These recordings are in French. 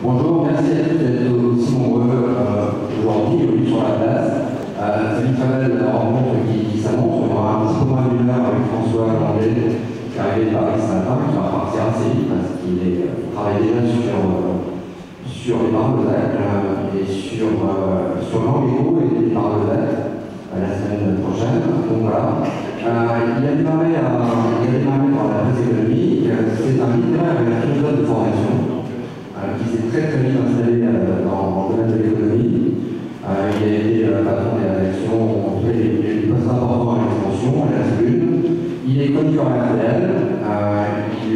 Bonjour, merci à tous d'être aussi nombreux aujourd'hui sur la place. C'est une très belle rencontre qui s'annonce. On aura un petit peu moins d'une heure avec François Landais, qui est arrivé de Paris ce matin, qui va partir assez vite parce qu'il travaille déjà sur les paroles et sur l'anglais et les paroles la semaine prochaine. Donc voilà. Il a démarré dans la presse économique. C'est un littéraire avec un philosophe de formation. Qui s'est très vite installé dans le domaine de l'économie. Il a été patron des rédactions, il a eu des postes importants à l'expansion, à la tribune. Il est connu en RTL,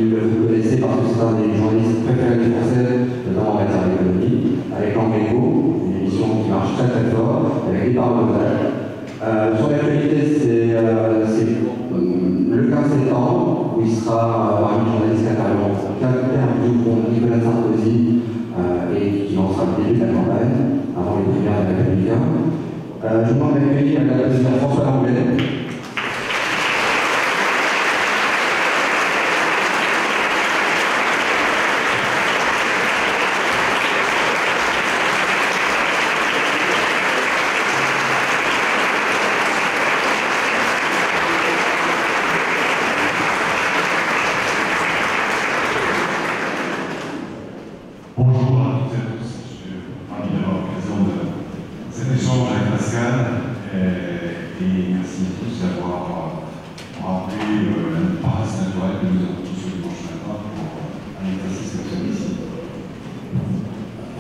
vous connaissez parce que c'est un des journalistes préférés des Français, notamment en matière d'économie, avec l'Angléco, une émission qui marche très fort, avec des paroles son actualité, c'est le 15 septembre, où il sera parmi les journalistes interviewant Nicolas Sarkozy et qui lancera le début de la campagne, avant les primaires des Républicains. Je vous demande d'accueillir la présidente François Landais.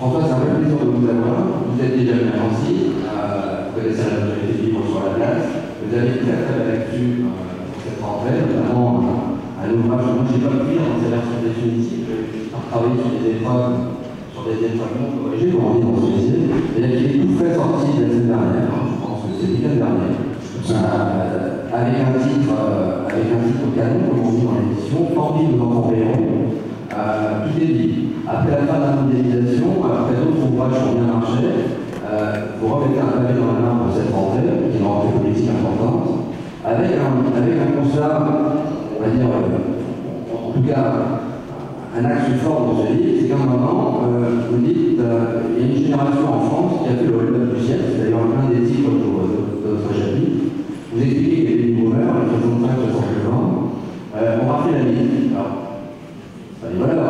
François, c'est un vrai plaisir de vous avoir. Vous êtes déjà venu à Nancy, vous connaissez la majorité des livres sur la place. Vous avez été très belle actu pour cette rentrée, notamment un ouvrage que moi je n'ai pas pu lire dans sa version définitive. Je travaillé sur des épreuves non corrigées, comme on dit dans ce métier. Et là, qui est tout frais sorti la semaine dernière, je pense que c'est le week-end dernier, avec un titre au canon, comme on dit dans l'édition, Tant pis nous en paierons. Tout est dit. Après la fin de la mondialisation, après d'autres ouvrages qui ont bien marché, vous remettez un pavé dans la main pour cette rentrée, qui est une rentrée politique importante, avec un constat, on va dire, en tout cas, un axe fort dans ce livre, c'est qu'à un moment, vous dites, il y a une génération en France qui a fait le relève du siècle, c'est d'ailleurs l'un des titres de votre chapitre. Vous expliquez que les boomers, les 65-65 ans, ont rappelé la vie. Alors, ça n'est pas là,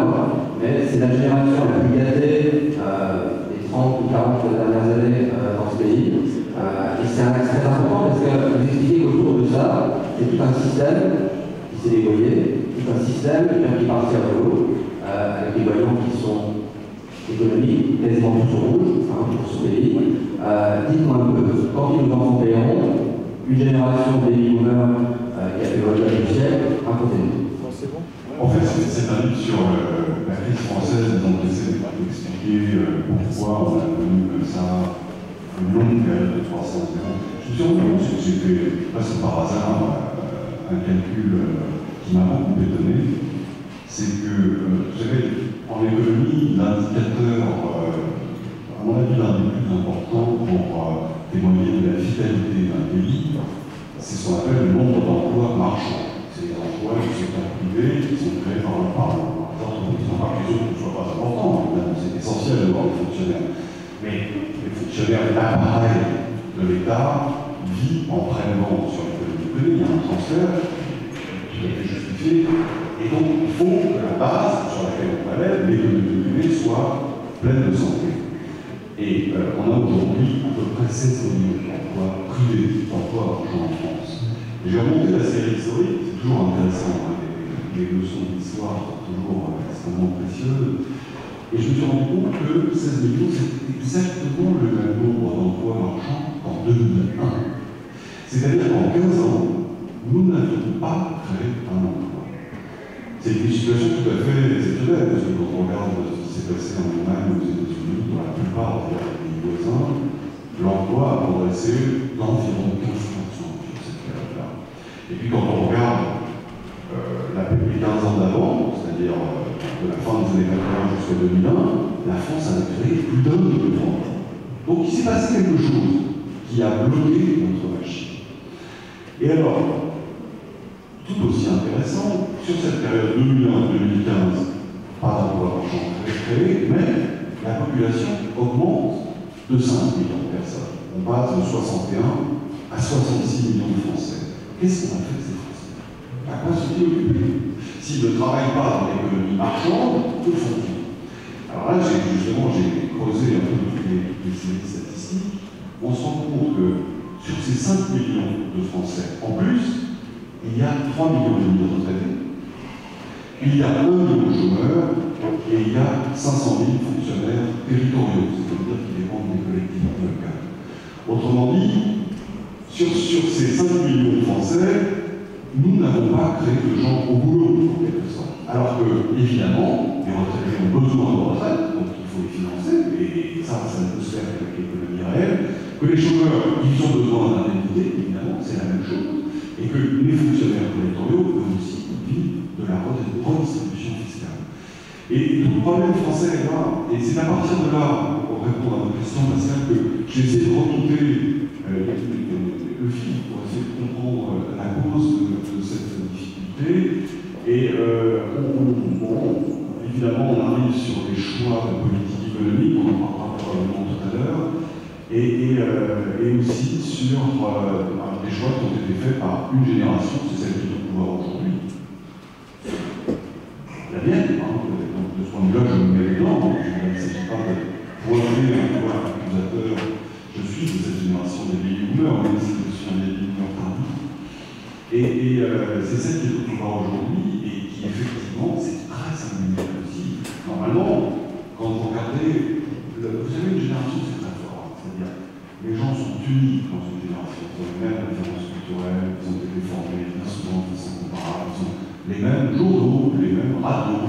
mais c'est la génération la plus gâtée des 30 ou 40 dernières années dans ce pays. Et c'est un axe très important parce que vous expliquez qu'autour de ça, c'est tout un système qui s'est dévoyé, tout un système qui part à l'eau, avec des voyants qui sont économiques, quasiment tous rouges pour ce pays. Dites-moi un peu, quand ils nous en paieront, une génération de baby boomers qui a fait le relève du siècle, racontez-nous. En fait, c'est un livre sur la crise française, donc j'essaie d'expliquer pourquoi on a connu comme ça une longue période de 300 ans. Je me suis rendu compte que j'ai fait, presque par hasard, un calcul qui m'a beaucoup étonné. C'est que, vous savez, en économie, l'indicateur, à mon avis, l'un des plus importants pour témoigner de la vitalité d'un pays, c'est ce qu'on appelle le nombre d'emplois marchands. C'est les emplois du secteur privé qui sont créés par le Parlement. Ils n'ont pas que les autres ne soient pas importants, c'est essentiel d'avoir des fonctionnaires. Mais les fonctionnaires, l'appareil de l'État vit en prélèvement sur l'économie privée, il y a un transfert qui a été justifié. Et donc, il faut que la base sur laquelle on prélève, l'économie privée, soit pleine de santé. Et on a aujourd'hui à peu près 700 millions d'emplois privés, d'emplois marchands en France. J'ai remonté la série historique, c'est toujours intéressant, hein, les leçons d'histoire sont toujours extrêmement précieuses. Et je me suis rendu compte que 16 millions, c'est exactement le même nombre d'emplois marchands qu'en 2001. C'est-à-dire qu'en 15 ans, nous n'avions pas créé un emploi. C'est une situation tout à fait exceptionnelle, parce que quand on regarde ce qui s'est passé en Allemagne ou aux États-Unis, dans la plupart des pays voisins, l'emploi a progressé d'environ 15%. Et puis quand on regarde les 15 ans d'avant, c'est-à-dire de la fin des années 80 jusqu'à 2001, la France avait créé plus d'un million d'emplois. Donc il s'est passé quelque chose qui a bloqué notre machine. Et alors, tout aussi intéressant, sur cette période 2001-2015, pas d'emploi marchand créé, mais la population augmente de 5 millions de personnes. On passe de 61 à 66 millions de Français. Qu'est-ce qu'on a fait de ces Français? À quoi sont-ils occupés? S'ils ne travaillent pas dans l'économie marchande, que font-ils? Alors là, j'ai creusé un peu toutes les séries statistiques. On se rend compte que sur ces 5 millions de Français, en plus, il y a 3 millions et demi de retraités, il y a 1 million de chômeurs, et il y a 500 000 fonctionnaires territoriaux, c'est-à-dire qui dépendent des collectivités locales. Autrement dit, sur ces 5 millions de Français, nous n'avons pas créé de gens au boulot, en quelque sorte. Alors que, évidemment, les retraités ont besoin de retraite, donc il faut les financer, et ça ne peut se faire qu'avec l'économie réelle. Que les chômeurs, ils ont besoin d'indemnité, évidemment, c'est la même chose. Et que les fonctionnaires territoriaux, eux aussi, vivent de la redistribution fiscale. Et tout le problème français est là, et c'est à partir de là, pour répondre à votre question, Pascal, que j'ai essayé de remonter le fil pour essayer de comprendre la cause de cette difficulté. Et évidemment, on arrive sur les choix de politique économique, on en parlera probablement tout à l'heure, et aussi sur des choix qui ont été faits par une génération, c'est celle qui est au pouvoir aujourd'hui. La mienne, de ce point de vue-là, je me mets les dents, il ne s'agit pas de relever un pouvoir accusateur. Je suis de cette génération des baby boomers, même si je suis un baby boomer tardif. Et c'est celle qui est au pouvoir aujourd'hui, et qui effectivement, c'est très singulier aussi. Normalement, quand vous regardez, vous savez, une génération, c'est très fort. C'est-à-dire, les gens sont unis dans une génération. Ils ont les mêmes références culturelles, ils ont été formés bien souvent de façon comparable, ils ont les mêmes journaux, les mêmes radios,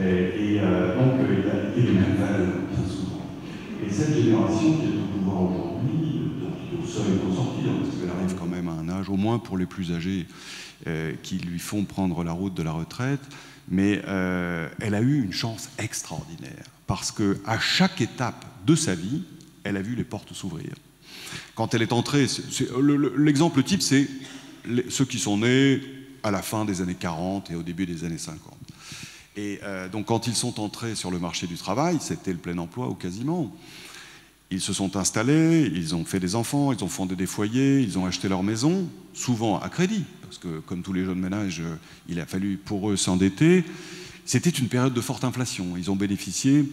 et donc il y a les mêmes valeurs, bien souvent. Et cette génération qui est au pouvoir aujourd'hui, qui est au seuil d'en sortir, parce qu'elle arrive quand même à un âge, au moins pour les plus âgés, qui lui font prendre la route de la retraite, mais elle a eu une chance extraordinaire, parce qu'à chaque étape de sa vie, elle a vu les portes s'ouvrir. Quand elle est entrée, l'exemple type, c'est ceux qui sont nés à la fin des années 40 et au début des années 50. Et donc quand ils sont entrés sur le marché du travail, c'était le plein emploi ou quasiment. Ils se sont installés, ils ont fait des enfants, ils ont fondé des foyers, ils ont acheté leur maison, souvent à crédit, parce que comme tous les jeunes ménages, il a fallu pour eux s'endetter. C'était une période de forte inflation. Ils ont bénéficié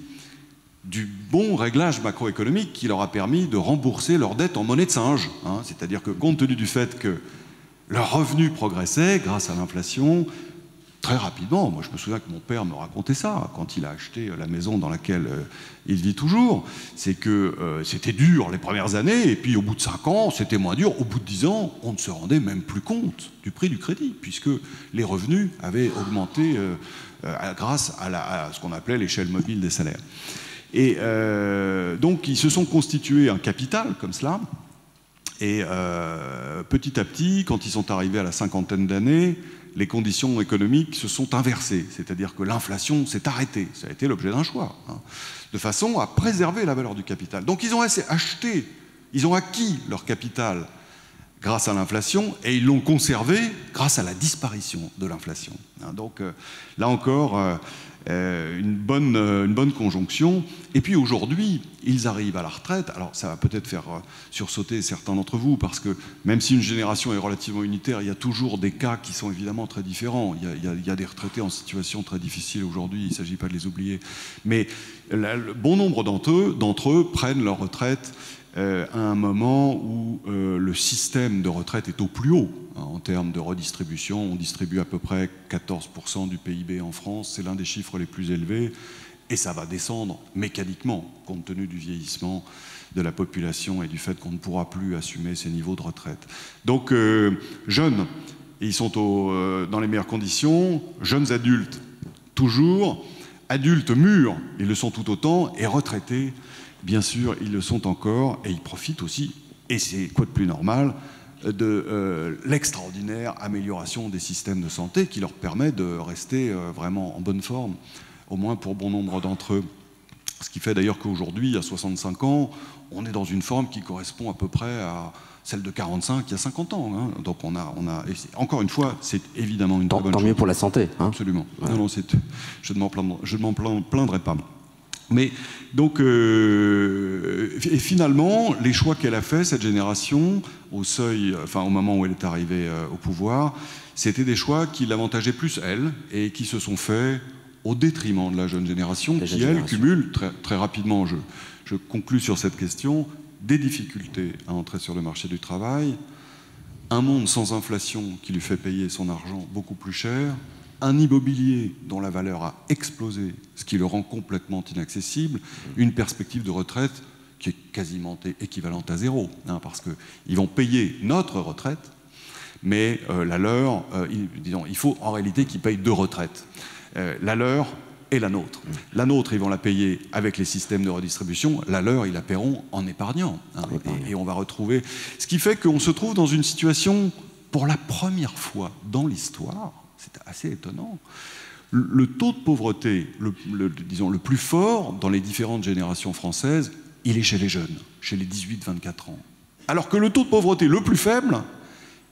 du bon réglage macroéconomique qui leur a permis de rembourser leurs dettes en monnaie de singe. Hein. C'est-à-dire que compte tenu du fait que leurs revenus progressaient grâce à l'inflation, très rapidement, moi je me souviens que mon père me racontait ça quand il a acheté la maison dans laquelle il vit toujours, c'est que c'était dur les premières années, et puis au bout de 5 ans, c'était moins dur. Au bout de 10 ans, on ne se rendait même plus compte du prix du crédit, puisque les revenus avaient augmenté grâce à ce qu'on appelait l'échelle mobile des salaires. Et donc ils se sont constitués un capital comme cela, et petit à petit, quand ils sont arrivés à la cinquantaine d'années, les conditions économiques se sont inversées, c'est-à-dire que l'inflation s'est arrêtée, ça a été l'objet d'un choix, hein, de façon à préserver la valeur du capital. Donc ils ont acheté, ils ont acquis leur capital grâce à l'inflation, et ils l'ont conservé grâce à la disparition de l'inflation. Hein, donc là encore, une bonne conjonction. Et puis aujourd'hui, ils arrivent à la retraite. Alors ça va peut-être faire sursauter certains d'entre vous, parce que même si une génération est relativement unitaire, il y a toujours des cas qui sont évidemment très différents. Il y a des retraités en situation très difficile aujourd'hui, il ne s'agit pas de les oublier. Mais le bon nombre d'entre eux prennent leur retraite à un moment où le système de retraite est au plus haut, hein, en termes de redistribution. On distribue à peu près 14% du PIB en France, c'est l'un des chiffres les plus élevés, et ça va descendre mécaniquement, compte tenu du vieillissement de la population et du fait qu'on ne pourra plus assumer ces niveaux de retraite. Donc jeunes, ils sont dans les meilleures conditions, jeunes adultes toujours, adultes mûrs, ils le sont tout autant, et retraités, bien sûr, ils le sont encore, et ils profitent aussi, et c'est quoi de plus normal, de l'extraordinaire amélioration des systèmes de santé qui leur permet de rester vraiment en bonne forme, au moins pour bon nombre d'entre eux. Ce qui fait d'ailleurs qu'aujourd'hui, à 65 ans, on est dans une forme qui correspond à peu près à celle de 45 il y a 50 ans. Hein. Donc on a encore une fois, c'est évidemment une très bonne chose. Tant mieux pour la santé. Hein. Absolument. Ouais. Non, je ne m'en plaindrai pas. Mais donc, et finalement, les choix qu'elle a fait, cette génération, au seuil, enfin au moment où elle est arrivée au pouvoir, c'était des choix qui l'avantageaient plus elle et qui se sont faits au détriment de la jeune génération, qui elle cumule très rapidement. Je conclus sur cette question, des difficultés à entrer sur le marché du travail, un monde sans inflation qui lui fait payer son argent beaucoup plus cher, un immobilier dont la valeur a explosé, ce qui le rend complètement inaccessible, une perspective de retraite qui est quasiment équivalente à zéro, hein, parce qu'ils vont payer notre retraite, mais la leur, disons, il faut en réalité qu'ils payent deux retraites, la leur et la nôtre. La nôtre, ils vont la payer avec les systèmes de redistribution, la leur, ils la paieront en épargnant, hein, et on va retrouver... Ce qui fait qu'on se trouve dans une situation, pour la première fois dans l'histoire, c'est assez étonnant. Le taux de pauvreté, disons, le plus fort dans les différentes générations françaises, il est chez les jeunes, chez les 18-24 ans. Alors que le taux de pauvreté le plus faible,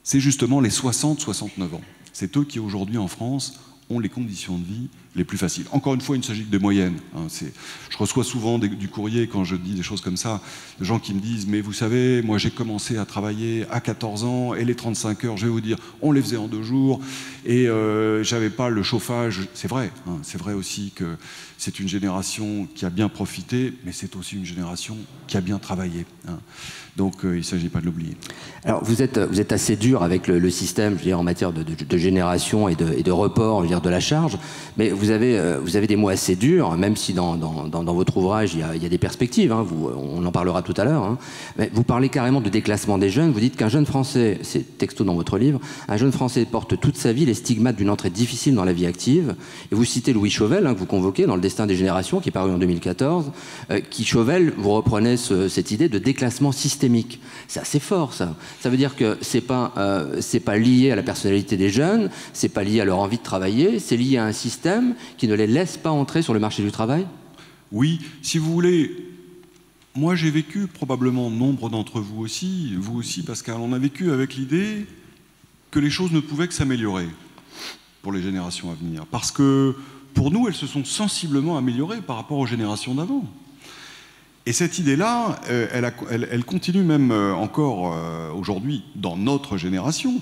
c'est justement les 60-69 ans. C'est eux qui, aujourd'hui, en France, ont les conditions de vie les plus faciles. Encore une fois, il ne s'agit que de moyenne. Hein, je reçois souvent du courrier, quand je dis des choses comme ça, de gens qui me disent « Mais vous savez, moi j'ai commencé à travailler à 14 ans, et les 35 heures, je vais vous dire, on les faisait en 2 jours, et j'avais pas le chauffage. » C'est vrai, hein, c'est vrai aussi que c'est une génération qui a bien profité, mais c'est aussi une génération qui a bien travaillé. Hein. Donc il ne s'agit pas de l'oublier. Alors vous êtes assez dur avec le système, je veux dire, en matière de génération et de report, je veux dire, de la charge, mais vous avez des mots assez durs, même si dans votre ouvrage il y a des perspectives, hein, on en parlera tout à l'heure, hein, mais vous parlez carrément de déclassement des jeunes. Vous dites qu'un jeune Français, c'est texto dans votre livre, un jeune Français porte toute sa vie les stigmates d'une entrée difficile dans la vie active, et vous citez Louis Chauvel, hein, que vous convoquez dans Le Destin des générations, qui est paru en 2014, qui, Chauvel, vous reprenez cette idée de déclassement systémique. C'est assez fort, ça. Ça veut dire que c'est pas lié à la personnalité des jeunes, c'est pas lié à leur envie de travailler, c'est lié à un système qui ne les laisse pas entrer sur le marché du travail? Oui, si vous voulez, moi j'ai vécu, probablement nombre d'entre vous aussi, Pascal, on a vécu avec l'idée que les choses ne pouvaient que s'améliorer pour les générations à venir. Parce que pour nous, elles se sont sensiblement améliorées par rapport aux générations d'avant. Et cette idée-là, elle continue même encore aujourd'hui dans notre génération.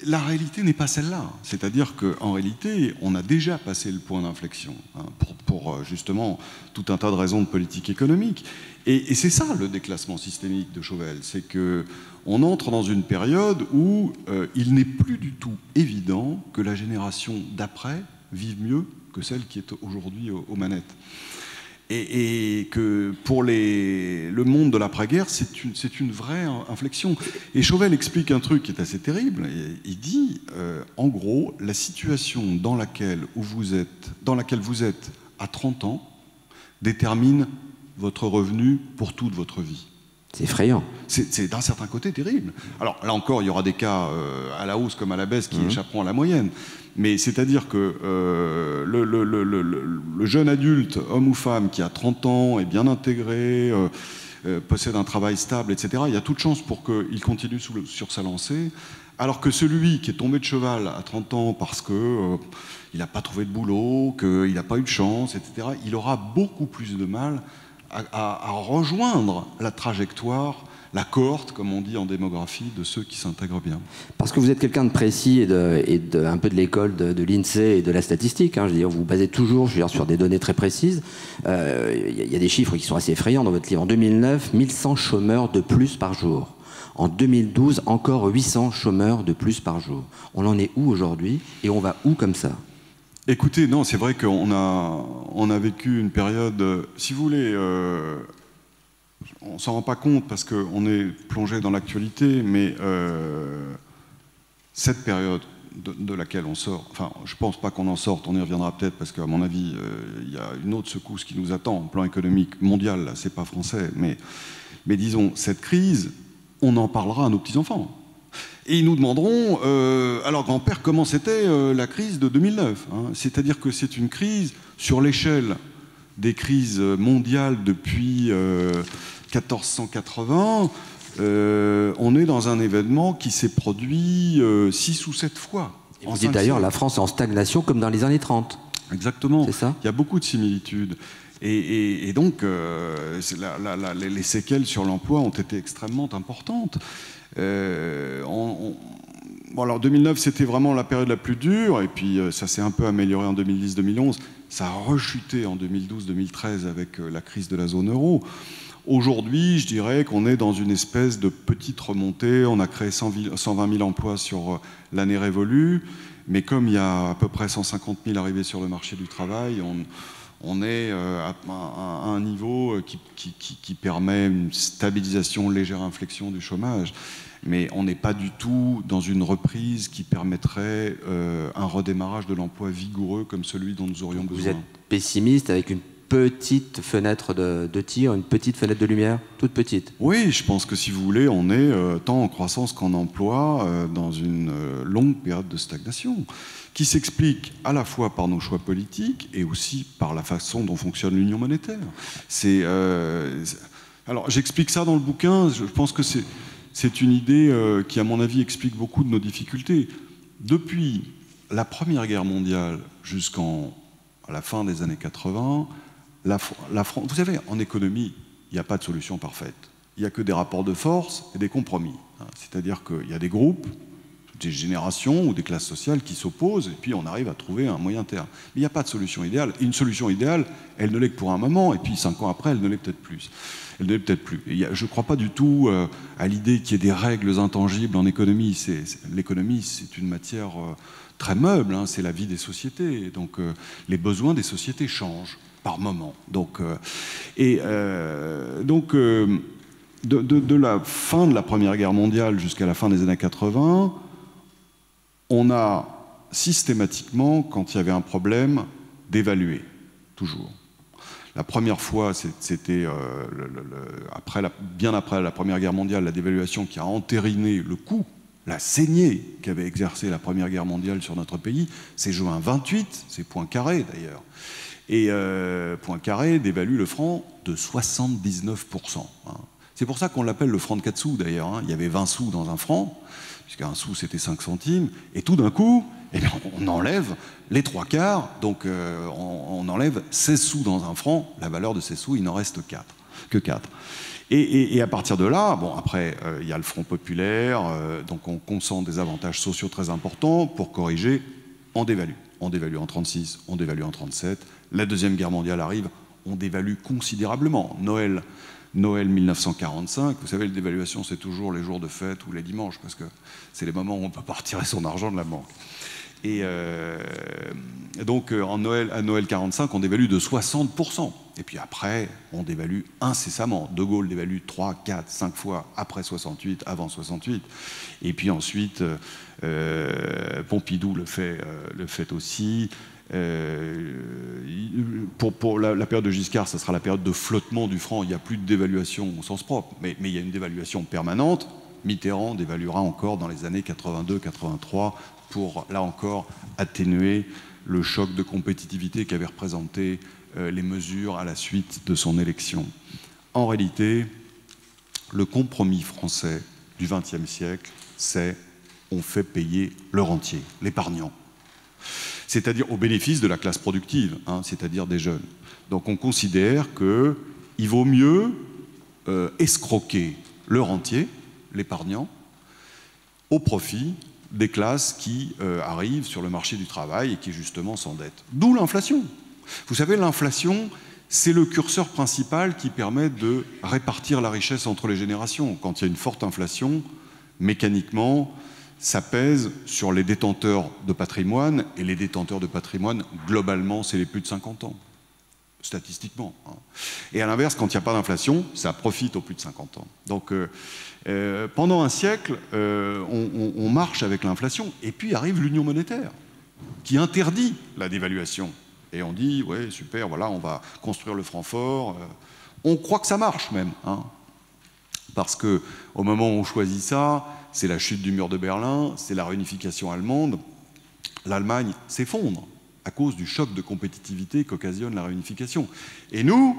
La réalité n'est pas celle-là. C'est-à-dire qu'en réalité, on a déjà passé le point d'inflexion, hein, pour justement tout un tas de raisons de politique économique. Et c'est ça le déclassement systémique de Chauvel. C'est qu'on entre dans une période où il n'est plus du tout évident que la génération d'après vive mieux que celle qui est aujourd'hui aux manettes. Et que pour le monde de l'après-guerre, c'est une vraie inflexion. Et Chauvel explique un truc qui est assez terrible. Il dit, en gros, la situation dans laquelle vous êtes à 30 ans détermine votre revenu pour toute votre vie. C'est effrayant. C'est d'un certain côté terrible. Alors là encore, il y aura des cas à la hausse comme à la baisse qui échapperont à la moyenne. Mais c'est-à-dire que le jeune adulte, homme ou femme, qui a 30 ans, est bien intégré, possède un travail stable, etc., il y a toute chance pour qu'il continue sur sa lancée, alors que celui qui est tombé de cheval à 30 ans parce qu'il n'a pas trouvé de boulot, qu'il n'a pas eu de chance, etc., il aura beaucoup plus de mal à rejoindre la trajectoire, la cohorte, comme on dit en démographie, de ceux qui s'intègrent bien. Parce que vous êtes quelqu'un de précis et un peu de l'école de l'INSEE et de la statistique. Hein, je veux dire, vous vous basez toujours, sur des données très précises. Il y a des chiffres qui sont assez effrayants dans votre livre. En 2009, 1100 chômeurs de plus par jour. En 2012, encore 800 chômeurs de plus par jour. On en est où aujourd'hui et on va où comme ça? Écoutez, non, c'est vrai qu'on a vécu une période, si vous voulez, on ne s'en rend pas compte parce qu'on est plongé dans l'actualité, mais cette période de laquelle on sort, enfin, je ne pense pas qu'on en sorte, on y reviendra peut-être parce qu'à mon avis, il y a une autre secousse qui nous attend, au plan économique mondial, là, c'est pas français, mais disons, cette crise, on en parlera à nos petits-enfants. Et ils nous demanderont, alors grand-père, comment c'était la crise de 2009, hein? C'est-à-dire que c'est une crise sur l'échelle des crises mondiales depuis 1480, on est dans un événement qui s'est produit 6 ou 7 fois. Et vous dites d'ailleurs, la France est en stagnation comme dans les années 30. Exactement. C'est ça ? Il y a beaucoup de similitudes. Et donc, les séquelles sur l'emploi ont été extrêmement importantes. Bon, alors 2009, c'était vraiment la période la plus dure, et puis ça s'est un peu amélioré en 2010-2011. Ça a rechuté en 2012-2013 avec la crise de la zone euro. Aujourd'hui, je dirais qu'on est dans une espèce de petite remontée. On a créé 120 000 emplois sur l'année révolue, mais comme il y a à peu près 150 000 arrivés sur le marché du travail, on est à un niveau qui permet une stabilisation, une légère inflexion du chômage. Mais on n'est pas du tout dans une reprise qui permettrait un redémarrage de l'emploi vigoureux comme celui dont nous aurions besoin. Vous êtes pessimiste avec une petite fenêtre de tir, une petite fenêtre de lumière, toute petite? Oui, je pense que si vous voulez, on est tant en croissance qu'en emploi dans une longue période de stagnation qui s'explique à la fois par nos choix politiques et aussi par la façon dont fonctionne l'union monétaire. Alors j'explique ça dans le bouquin, je pense que c'est une idée qui, à mon avis, explique beaucoup de nos difficultés. Depuis la Première Guerre mondiale jusqu'à la fin des années 80, la France, vous savez, en économie, il n'y a pas de solution parfaite. Il n'y a que des rapports de force et des compromis. C'est-à-dire qu'il y a des groupes, des générations ou des classes sociales qui s'opposent, et puis on arrive à trouver un moyen terme. Mais il n'y a pas de solution idéale. Et une solution idéale, elle ne l'est que pour un moment, et puis 5 ans après, elle ne l'est peut-être plus. Je ne crois pas du tout à l'idée qu'il y ait des règles intangibles en économie. L'économie, c'est une matière très meuble, hein, c'est la vie des sociétés. Donc les besoins des sociétés changent par moment. Donc, de la fin de la Première Guerre mondiale jusqu'à la fin des années 80, on a systématiquement, quand il y avait un problème, dévalué, toujours. La première fois, c'était bien après la Première Guerre mondiale, la dévaluation qui a entériné le coût, la saignée qu'avait exercée la Première Guerre mondiale sur notre pays. C'est juin 28, c'est Poincaré d'ailleurs. Et Poincaré dévalue le franc de 79%. Hein. C'est pour ça qu'on l'appelle le franc de 4 sous d'ailleurs. Hein. Il y avait 20 sous dans un franc, puisqu'un sou c'était 5 centimes, et tout d'un coup, eh bien, on enlève les 3/4, donc on enlève 16 sous dans un franc, la valeur de ces sous, il n'en reste que 4. Et à partir de là, bon, après, il y a le Front populaire, donc on consent des avantages sociaux très importants. Pour corriger, on dévalue. On dévalue en 1936, on dévalue en 1937. La Deuxième Guerre mondiale arrive, on dévalue considérablement. Noël 1945, vous savez, la dévaluation, c'est toujours les jours de fête ou les dimanches, parce que c'est les moments où on ne peut pas retirer son argent de la banque. Et donc, à Noël 1945, on dévalue de 60%. Et puis après, on dévalue incessamment. De Gaulle dévalue 3, 4, 5 fois après 68, avant 68. Et puis ensuite, Pompidou le fait aussi. Pour la période de Giscard, ça sera la période de flottement du franc. Il n'y a plus de dévaluation au sens propre, mais il y a une dévaluation permanente. Mitterrand dévaluera encore dans les années 82-83 pour, là encore, atténuer le choc de compétitivité qu'avaient représenté les mesures à la suite de son élection. En réalité, le compromis français du XXe siècle, c'est on fait payer le rentier, l'épargnant. C'est-à-dire au bénéfice de la classe productive, hein, c'est-à-dire des jeunes. Donc on considère qu'il vaut mieux escroquer le rentier, l'épargnant, au profit des classes qui arrivent sur le marché du travail et qui justement s'endettent. D'où l'inflation. Vous savez, l'inflation, c'est le curseur principal qui permet de répartir la richesse entre les générations. Quand il y a une forte inflation, mécaniquement, ça pèse sur les détenteurs de patrimoine, et les détenteurs de patrimoine, globalement, c'est les plus de 50 ans, statistiquement. Hein. Et à l'inverse, quand il n'y a pas d'inflation, ça profite aux plus de 50 ans. Donc, pendant un siècle, on marche avec l'inflation, et puis arrive l'union monétaire, qui interdit la dévaluation. Et on dit, ouais, super, voilà, on va construire le franc fort. On croit que ça marche même, hein, parce qu'au moment où on choisit ça, c'est la chute du mur de Berlin, c'est la réunification allemande. L'Allemagne s'effondre à cause du choc de compétitivité qu'occasionne la réunification. Et nous,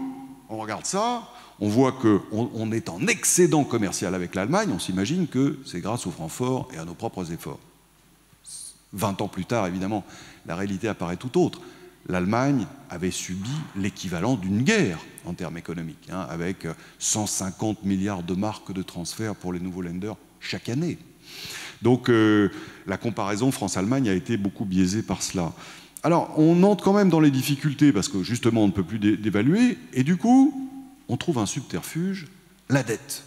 on regarde ça, on voit qu'on est en excédent commercial avec l'Allemagne, on s'imagine que c'est grâce au franc fort et à nos propres efforts. 20 ans plus tard, évidemment, la réalité apparaît tout autre. l'Allemagne avait subi l'équivalent d'une guerre en termes économiques, hein, avec 150 milliards de marks de transfert pour les nouveaux Länder chaque année. Donc la comparaison France-Allemagne a été beaucoup biaisée par cela. Alors on entre quand même dans les difficultés parce que justement on ne peut plus dévaluer et du coup on trouve un subterfuge, la dette.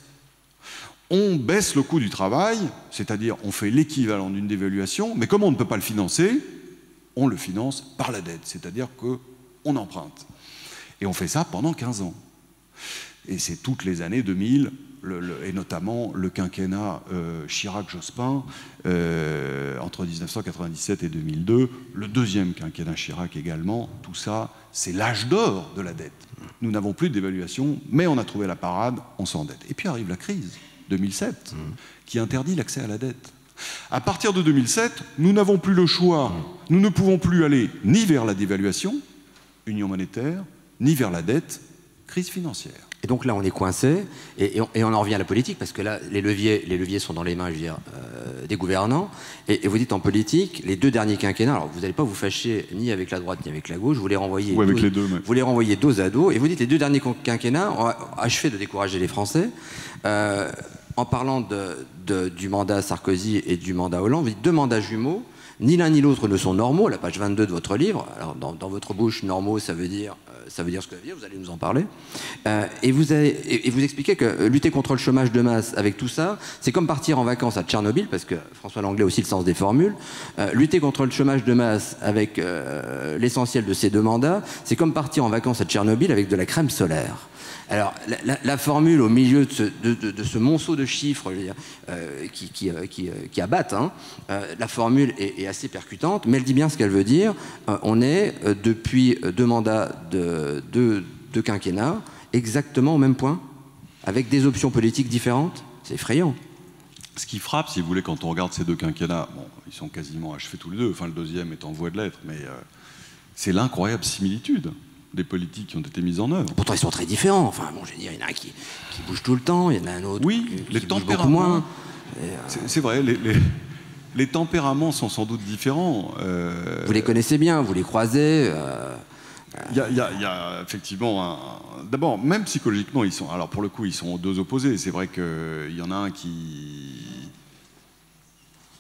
On baisse le coût du travail, c'est-à-dire on fait l'équivalent d'une dévaluation, mais comme on ne peut pas le financer, on le finance par la dette, c'est-à-dire qu'on emprunte. Et on fait ça pendant 15 ans. Et c'est toutes les années 2000, et notamment le quinquennat Chirac-Jospin, entre 1997 et 2002, le deuxième quinquennat Chirac également, tout ça, c'est l'âge d'or de la dette. Nous n'avons plus de dévaluation, mais on a trouvé la parade, on s'endette. Et puis arrive la crise, 2007, qui interdit l'accès à la dette. À partir de 2007, nous n'avons plus le choix. Nous ne pouvons plus aller ni vers la dévaluation, union monétaire, ni vers la dette, crise financière. Et donc là, on est coincé, et on en revient à la politique, parce que là, les leviers sont dans les mains, je veux dire, des gouvernants. Et vous dites en politique, les 2 derniers quinquennats, alors vous n'allez pas vous fâcher ni avec la droite ni avec la gauche, vous les renvoyez, vous les renvoyez dos à dos, et vous dites les 2 derniers quinquennats ont achevé de décourager les Français. En parlant du mandat Sarkozy et du mandat Hollande, vous dites 2 mandats jumeaux, ni l'un ni l'autre ne sont normaux, la page 22 de votre livre. Alors dans votre bouche, normaux, ça veut dire ce que ça veut dire, vous allez nous en parler. Et vous expliquez que lutter contre le chômage de masse avec tout ça, c'est comme partir en vacances à Tchernobyl, parce que François Langlais a aussi le sens des formules. Lutter contre le chômage de masse avec l'essentiel de ces 2 mandats, c'est comme partir en vacances à Tchernobyl avec de la crème solaire. Alors, la formule au milieu de ce monceau de chiffres qui abattent, hein, la formule est assez percutante, mais elle dit bien ce qu'elle veut dire. On est, depuis 2 mandats de quinquennat, exactement au même point, avec des options politiques différentes. C'est effrayant. Ce qui frappe, si vous voulez, quand on regarde ces 2 quinquennats, bon, ils sont quasiment achevés tous les 2, enfin le deuxième est en voie de l'être, mais c'est l'incroyable similitude des politiques qui ont été mises en œuvre. Pourtant, ils sont très différents. Enfin, bon, je veux dire, il y en a un qui bouge tout le temps, il y en a un autre qui bouge beaucoup moins. C'est vrai, les tempéraments sont sans doute différents. Vous les connaissez bien, vous les croisez. Il y a effectivement d'abord, même psychologiquement, ils sont. Alors pour le coup, ils sont 2 opposés. C'est vrai qu'il y en a un qui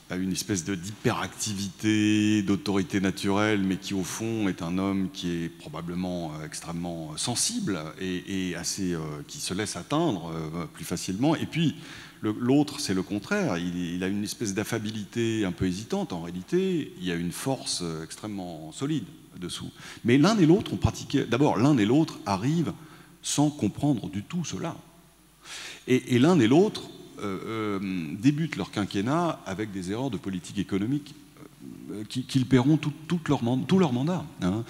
a une espèce d'hyperactivité, d'autorité naturelle, mais qui au fond est un homme qui est probablement extrêmement sensible et assez, qui se laisse atteindre plus facilement. Et puis l'autre, c'est le contraire. Il a une espèce d'affabilité un peu hésitante. En réalité, il y a une force extrêmement solide dessous. Mais l'un et l'autre ont pratiqué. D'abord, l'un et l'autre arrivent sans comprendre du tout cela. Et l'un et l'autre débutent leur quinquennat avec des erreurs de politique économique qu'ils paieront tout leur mandat. Hein.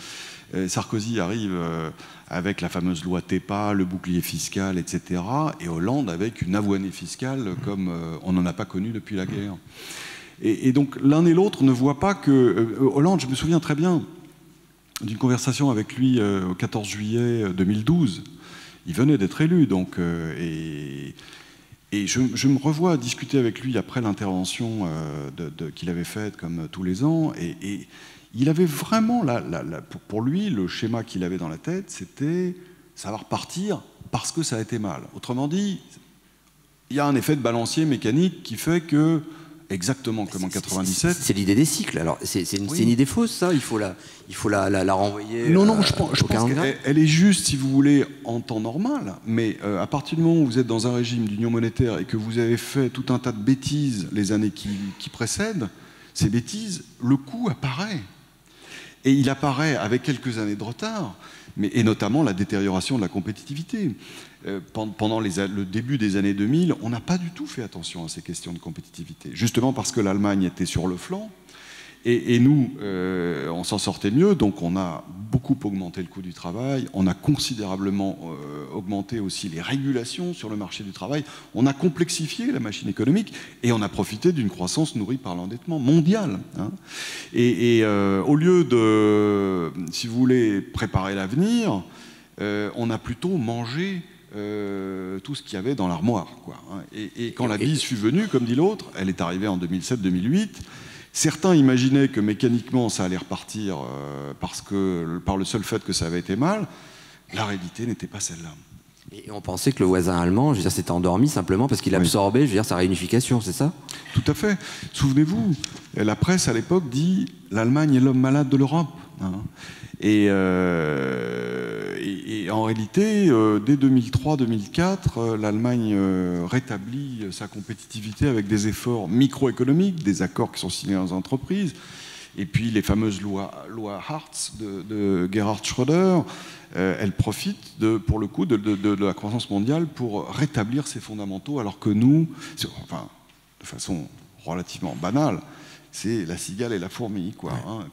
Sarkozy arrive avec la fameuse loi TEPA, le bouclier fiscal, etc. Et Hollande avec une avoinée fiscale comme on n'en a pas connu depuis la guerre. Et donc l'un et l'autre ne voient pas que... Hollande, je me souviens très bien d'une conversation avec lui au 14 juillet 2012. Il venait d'être élu, donc... Et je me revois discuter avec lui après l'intervention qu'il avait faite, comme tous les ans, et il avait vraiment, pour lui, le schéma qu'il avait dans la tête, c'était ça va repartir parce que ça a été mal. Autrement dit, il y a un effet de balancier mécanique qui fait que, exactement comme en 97... C'est l'idée des cycles. Alors, c'est une idée fausse, ça. Il faut la renvoyer. Non, je pense qu'elle est juste, si vous voulez, en temps normal. Mais à partir du moment où vous êtes dans un régime d'union monétaire et que vous avez fait tout un tas de bêtises les années qui précèdent, ces bêtises, le coût apparaît. Et il apparaît avec quelques années de retard, et notamment la détérioration de la compétitivité. Pendant le début des années 2000, on n'a pas du tout fait attention à ces questions de compétitivité, justement parce que l'Allemagne était sur le flanc, et nous, on s'en sortait mieux, donc on a beaucoup augmenté le coût du travail, on a considérablement augmenté aussi les régulations sur le marché du travail, on a complexifié la machine économique, et on a profité d'une croissance nourrie par l'endettement mondial. Hein. Et au lieu de, si vous voulez, préparer l'avenir, on a plutôt mangé tout ce qu'il y avait dans l'armoire. Et quand la bise fut venue, comme dit l'autre, elle est arrivée en 2007-2008, Certains imaginaient que mécaniquement ça allait repartir par le seul fait que ça avait été mal. La réalité n'était pas celle-là. Et on pensait que le voisin allemand, je veux dire, s'était endormi simplement parce qu'il absorbait, je veux dire, sa réunification, c'est ça? Tout à fait. Souvenez-vous, la presse à l'époque dit « l'Allemagne est l'homme malade de l'Europe ». Et en réalité, dès 2003-2004, l'Allemagne rétablit sa compétitivité avec des efforts microéconomiques, des accords qui sont signés dans les entreprises, et puis les fameuses lois Hartz de Gerhard Schröder, elles profitent pour le coup de la croissance mondiale pour rétablir ses fondamentaux, alors que nous, enfin, de façon relativement banale, c'est la cigale et la fourmi, quoi. Hein,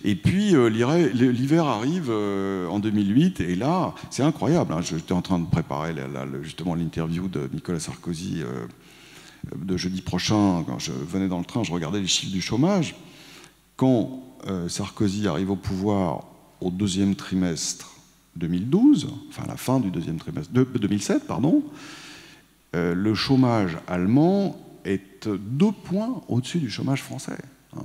et puis l'hiver arrive en 2008, et là, c'est incroyable. Hein, j'étais en train de préparer justement l'interview de Nicolas Sarkozy de jeudi prochain. Quand je venais dans le train, je regardais les chiffres du chômage. Quand Sarkozy arrive au pouvoir au deuxième trimestre 2012, enfin la fin du deuxième trimestre 2007, pardon, le chômage allemand est 2 points au-dessus du chômage français.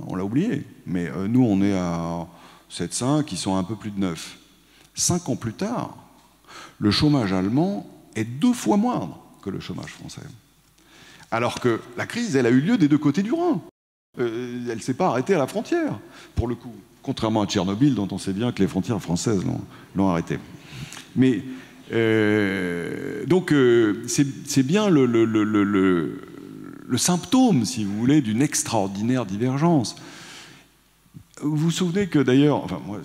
On l'a oublié, mais nous on est à 7,5, ils sont à un peu plus de 9. 5 ans plus tard, le chômage allemand est 2 fois moindre que le chômage français. Alors que la crise, elle a eu lieu des 2 côtés du Rhin. Elle ne s'est pas arrêtée à la frontière, pour le coup. Contrairement à Tchernobyl, dont on sait bien que les frontières françaises l'ont arrêté. Mais donc c'est bien le symptôme, si vous voulez, d'une extraordinaire divergence. Vous vous souvenez que d'ailleurs, enfin moi,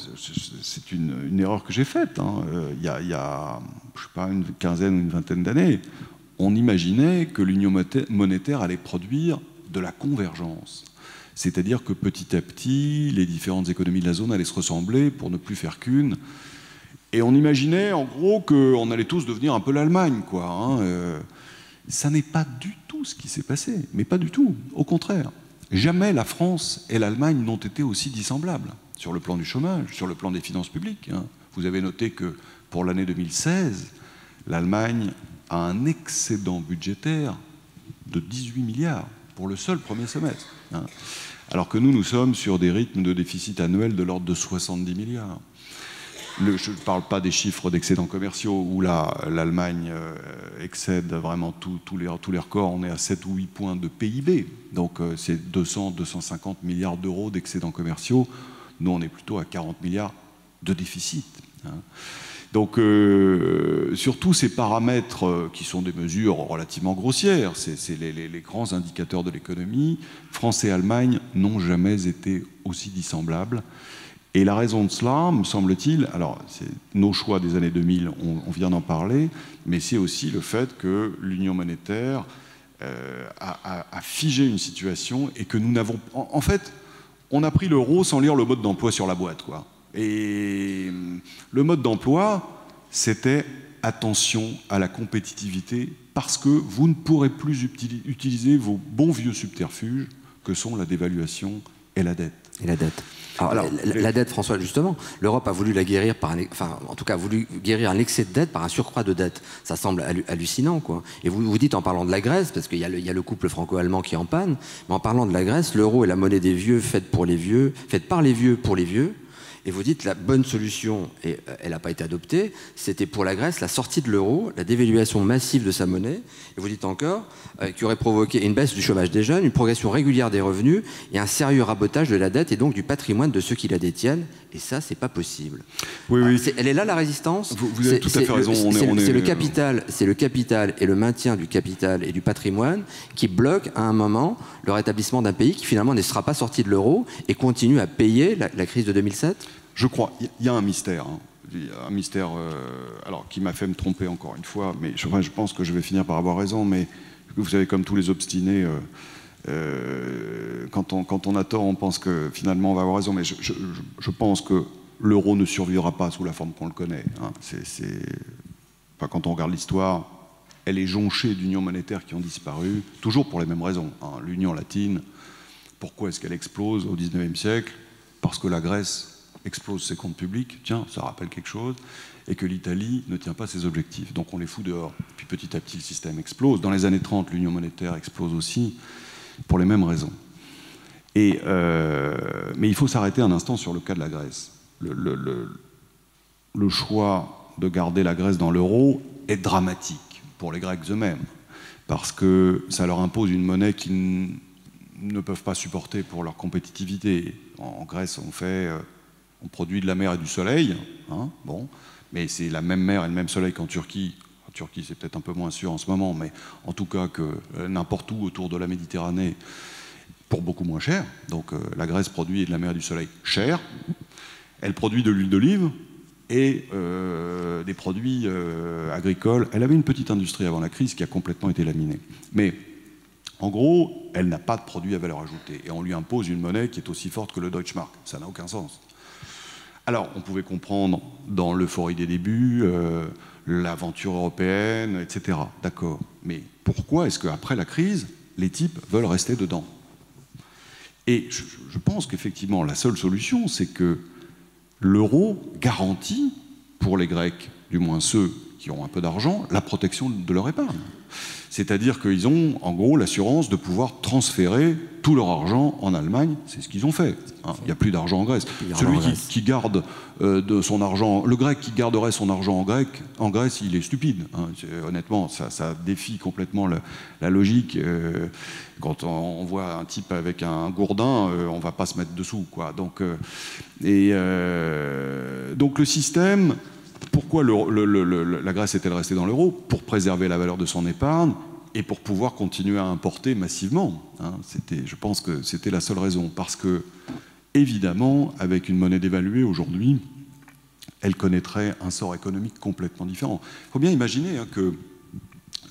c'est une erreur que j'ai faite. Hein. Il y a, je sais pas, une quinzaine ou une vingtaine d'années, on imaginait que l'union monétaire allait produire de la convergence. C'est-à-dire que petit à petit, les différentes économies de la zone allaient se ressembler pour ne plus faire qu'une. Et on imaginait, en gros, qu'on allait tous devenir un peu l'Allemagne, quoi. Hein. Ça n'est pas du tout ce qui s'est passé, mais pas du tout. Au contraire, jamais la France et l'Allemagne n'ont été aussi dissemblables sur le plan du chômage, sur le plan des finances publiques. Hein. Vous avez noté que pour l'année 2016, l'Allemagne a un excédent budgétaire de 18 milliards pour le seul premier semestre. Hein. Alors que nous sommes sur des rythmes de déficit annuel de l'ordre de 70 milliards. Je ne parle pas des chiffres d'excédents commerciaux où là, l'Allemagne excède vraiment tous les records. On est à 7 ou 8 points de PIB. Donc c'est 200-250 milliards d'euros d'excédents commerciaux. Nous, on est plutôt à 40 milliards de déficit. Hein. Donc sur tous ces paramètres qui sont des mesures relativement grossières, c'est les grands indicateurs de l'économie, France et Allemagne n'ont jamais été aussi dissemblables. Et la raison de cela, me semble-t-il, alors c'est nos choix des années 2000, on vient d'en parler, mais c'est aussi le fait que l'union monétaire a figé une situation et que nous n'avons... En fait, on a pris l'euro sans lire le mode d'emploi sur la boîte, quoi. Et le mode d'emploi, c'était attention à la compétitivité parce que vous ne pourrez plus utiliser vos bons vieux subterfuges que sont la dévaluation et la dette. Et la dette. Alors, la dette, François, justement, l'Europe a voulu la guérir par en tout cas, a voulu guérir un excès de dette par un surcroît de dette. Ça semble hallucinant, quoi. Et vous dites, en parlant de la Grèce, parce qu'il y a le couple franco-allemand qui est en panne, mais en parlant de la Grèce, l'euro est la monnaie des vieux, faite par les vieux pour les vieux. Et vous dites la bonne solution, et elle n'a pas été adoptée, c'était pour la Grèce la sortie de l'euro, la dévaluation massive de sa monnaie, et vous dites encore, qui aurait provoqué une baisse du chômage des jeunes, une progression régulière des revenus, et un sérieux rabotage de la dette et donc du patrimoine de ceux qui la détiennent. Et ça, c'est pas possible. Oui, oui. Elle est là, la résistance. Vous avez tout à fait raison. C'est le capital et le maintien du capital et du patrimoine qui bloquent à un moment le rétablissement d'un pays qui finalement ne sera pas sorti de l'euro et continue à payer la crise de 2007. Je crois. Il y a un mystère. Hein. Un mystère alors, qui m'a fait me tromper encore une fois. Mais je pense que je vais finir par avoir raison. Mais vous savez, comme tous les obstinés... quand on a tort, on pense que finalement on va avoir raison, mais je pense que l'euro ne survivra pas sous la forme qu'on le connaît. Hein. Enfin, quand on regarde l'histoire, elle est jonchée d'unions monétaires qui ont disparu, toujours pour les mêmes raisons. Hein. L'Union latine, pourquoi est-ce qu'elle explose au XIXe siècle? Parce que la Grèce explose ses comptes publics, tiens, ça rappelle quelque chose, et que l'Italie ne tient pas ses objectifs. Donc on les fout dehors. Puis petit à petit, le système explose. Dans les années 30, l'union monétaire explose aussi. pour les mêmes raisons. Mais il faut s'arrêter un instant sur le cas de la Grèce. Le choix de garder la Grèce dans l'euro est dramatique pour les Grecs eux-mêmes, parce que ça leur impose une monnaie qu'ils ne peuvent pas supporter pour leur compétitivité. En Grèce, on produit de la mer et du soleil, hein, bon, mais c'est la même mer et le même soleil qu'en Turquie. En Turquie, c'est peut-être un peu moins sûr en ce moment, mais en tout cas que n'importe où autour de la Méditerranée, pour beaucoup moins cher. Donc la Grèce produit de la mer et du soleil cher. Elle produit de l'huile d'olive et des produits agricoles. Elle avait une petite industrie avant la crise qui a complètement été laminée. Mais en gros, elle n'a pas de produits à valeur ajoutée. Et on lui impose une monnaie qui est aussi forte que le Deutschmark. Ça n'a aucun sens. Alors, on pouvait comprendre dans l'euphorie des débuts, l'aventure européenne, etc. D'accord. Mais pourquoi est-ce qu'après la crise, les types veulent rester dedans? Et je pense qu'effectivement, la seule solution, c'est que l'euro garantit, pour les Grecs, du moins ceux qui ont un peu d'argent, la protection de leur épargne. C'est-à-dire qu'ils ont, en gros, l'assurance de pouvoir transférer tout leur argent en Allemagne. C'est ce qu'ils ont fait. Hein. Il n'y a plus d'argent en Grèce. Celui qui garde de son argent, le Grec qui garderait son argent en Grèce, il est stupide. Hein. Honnêtement, ça défie complètement la logique. Quand on voit un type avec un gourdin, on ne va pas se mettre dessous, quoi. Donc le système... Pourquoi la Grèce est-elle restée dans l'euro? Pour préserver la valeur de son épargne et pour pouvoir continuer à importer massivement. Hein. Je pense que c'était la seule raison. Parce que, évidemment, avec une monnaie dévaluée aujourd'hui, elle connaîtrait un sort économique complètement différent. Il faut bien imaginer que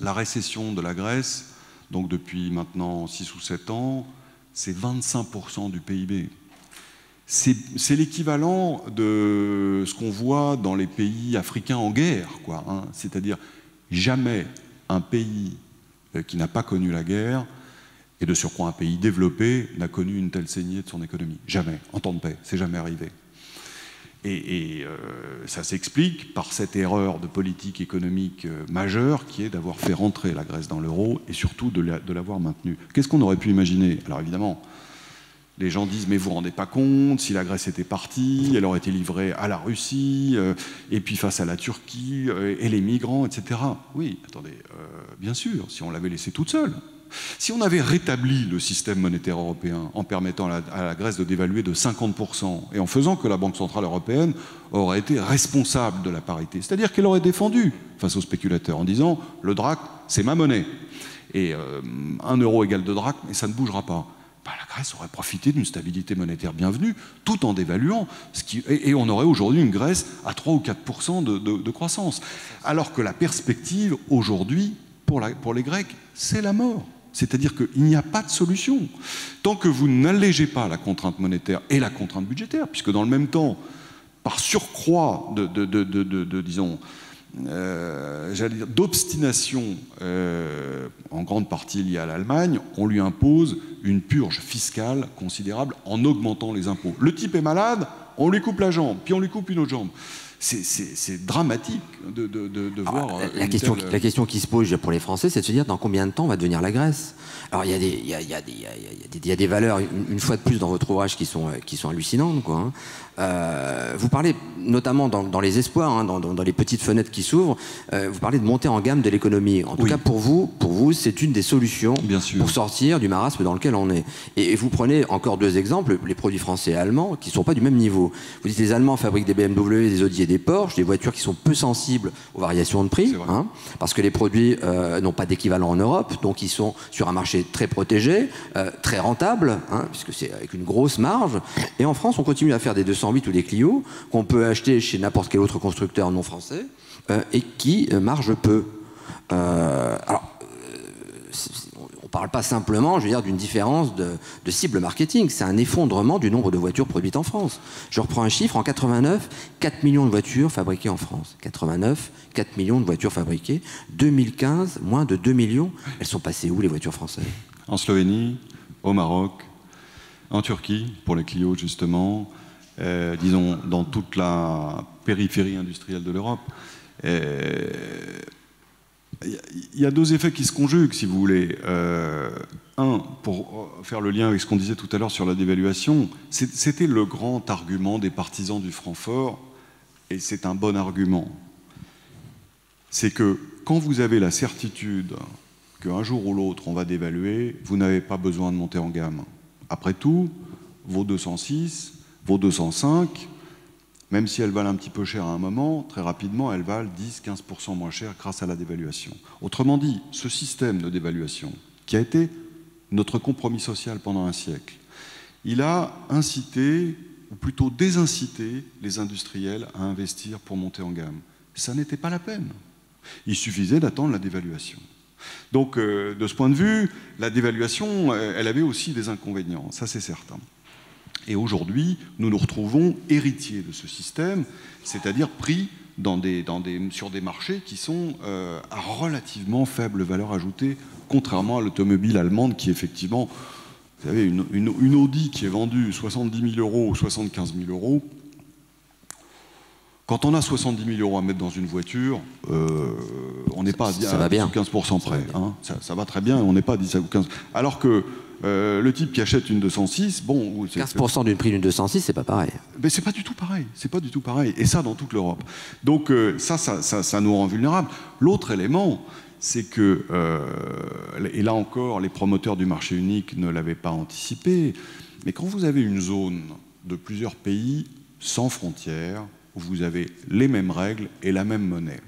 la récession de la Grèce, donc depuis maintenant 6 ou 7 ans, c'est 25% du PIB. C'est l'équivalent de ce qu'on voit dans les pays africains en guerre, quoi, hein. C'est-à-dire, jamais un pays qui n'a pas connu la guerre, et de surcroît un pays développé, n'a connu une telle saignée de son économie. Jamais, en temps de paix, c'est jamais arrivé. Et ça s'explique par cette erreur de politique économique majeure qui est d'avoir fait rentrer la Grèce dans l'euro et surtout de l'avoir maintenue. Qu'est-ce qu'on aurait pu imaginer? Alors évidemment, les gens disent, mais vous vous rendez pas compte, si la Grèce était partie, elle aurait été livrée à la Russie, et puis face à la Turquie, et les migrants, etc. Oui, attendez, bien sûr, si on l'avait laissée toute seule. Si on avait rétabli le système monétaire européen en permettant à la Grèce de dévaluer de 50% et en faisant que la Banque Centrale Européenne aurait été responsable de la parité, c'est-à-dire qu'elle aurait défendu face aux spéculateurs en disant, le drachme, c'est ma monnaie, et 1 euro égale 2 drachmes, et ça ne bougera pas. Bah, la Grèce aurait profité d'une stabilité monétaire bienvenue, tout en dévaluant. Et on aurait aujourd'hui une Grèce à 3 ou 4% de croissance. Alors que la perspective, aujourd'hui, pour les Grecs, c'est la mort. C'est-à-dire qu'il n'y a pas de solution. Tant que vous n'allégez pas la contrainte monétaire et la contrainte budgétaire, puisque dans le même temps, par surcroît disons, j'allais dire, d'obstination en grande partie liée à l'Allemagne, on lui impose une purge fiscale considérable en augmentant les impôts. Le type est malade, on lui coupe la jambe, puis on lui coupe une autre jambe. C'est dramatique de voir... La question qui se pose pour les Français, c'est de se dire dans combien de temps va devenir la Grèce. Alors il y a des valeurs, une fois de plus, dans votre ouvrage qui sont hallucinantes, quoi, hein. Vous parlez notamment dans les espoirs, hein, dans les petites fenêtres qui s'ouvrent, vous parlez de montée en gamme de l'économie. En tout cas, pour vous, c'est une des solutions pour sortir du marasme dans lequel on est. Et vous prenez encore 2 exemples, les produits français et allemands, qui ne sont pas du même niveau. Vous dites les Allemands fabriquent des BMW, des Audi et des Porsche, des voitures qui sont peu sensibles aux variations de prix, hein, parce que les produits n'ont pas d'équivalent en Europe, donc ils sont sur un marché très protégé, très rentable, hein, puisque c'est avec une grosse marge. Et en France, on continue à faire des 208 ou des Clio qu'on peut acheter chez n'importe quel autre constructeur non français et qui marge peu. On ne parle pas simplement, je veux dire, d'une différence de cible marketing. C'est un effondrement du nombre de voitures produites en France. Je reprends un chiffre. En 89, 4 millions de voitures fabriquées en France. 89, 4 millions de voitures fabriquées. 2015, moins de 2 millions. Elles sont passées où, les voitures françaises? En Slovénie, au Maroc, en Turquie, pour les Clio, justement. Disons, dans toute la périphérie industrielle de l'Europe. Il y a 2 effets qui se conjuguent, si vous voulez. pour faire le lien avec ce qu'on disait tout à l'heure sur la dévaluation, c'était le grand argument des partisans du franc fort, et c'est un bon argument. C'est que quand vous avez la certitude qu'un jour ou l'autre on va dévaluer, vous n'avez pas besoin de monter en gamme. Après tout, vos 206, vos 205, même si elles valent un petit peu cher à un moment, très rapidement, elles valent 10-15% moins cher grâce à la dévaluation. Autrement dit, ce système de dévaluation, qui a été notre compromis social pendant un siècle, il a incité, ou plutôt désincité, les industriels à investir pour monter en gamme. Ça n'était pas la peine. Il suffisait d'attendre la dévaluation. Donc, de ce point de vue, la dévaluation, elle avait aussi des inconvénients, ça c'est certain. Et aujourd'hui, nous nous retrouvons héritiers de ce système, c'est-à-dire pris sur des marchés qui sont à relativement faible valeur ajoutée, contrairement à l'automobile allemande qui, effectivement, vous savez, une Audi qui est vendue 70 000 € ou 75 000 €, quand on a 70 000 € à mettre dans une voiture, on n'est pas à 10 ou 15% près. Ça va très bien, on n'est pas à 10 ou 15%. Alors que le type qui achète une 206, bon... 15% du prix d'une 206, c'est pas pareil. Mais c'est pas du tout pareil, c'est pas du tout pareil. Et ça, dans toute l'Europe. Donc ça nous rend vulnérables. L'autre élément, c'est que, et là encore, les promoteurs du marché unique ne l'avaient pas anticipé, mais quand vous avez une zone de plusieurs pays sans frontières, où vous avez les mêmes règles et la même monnaie.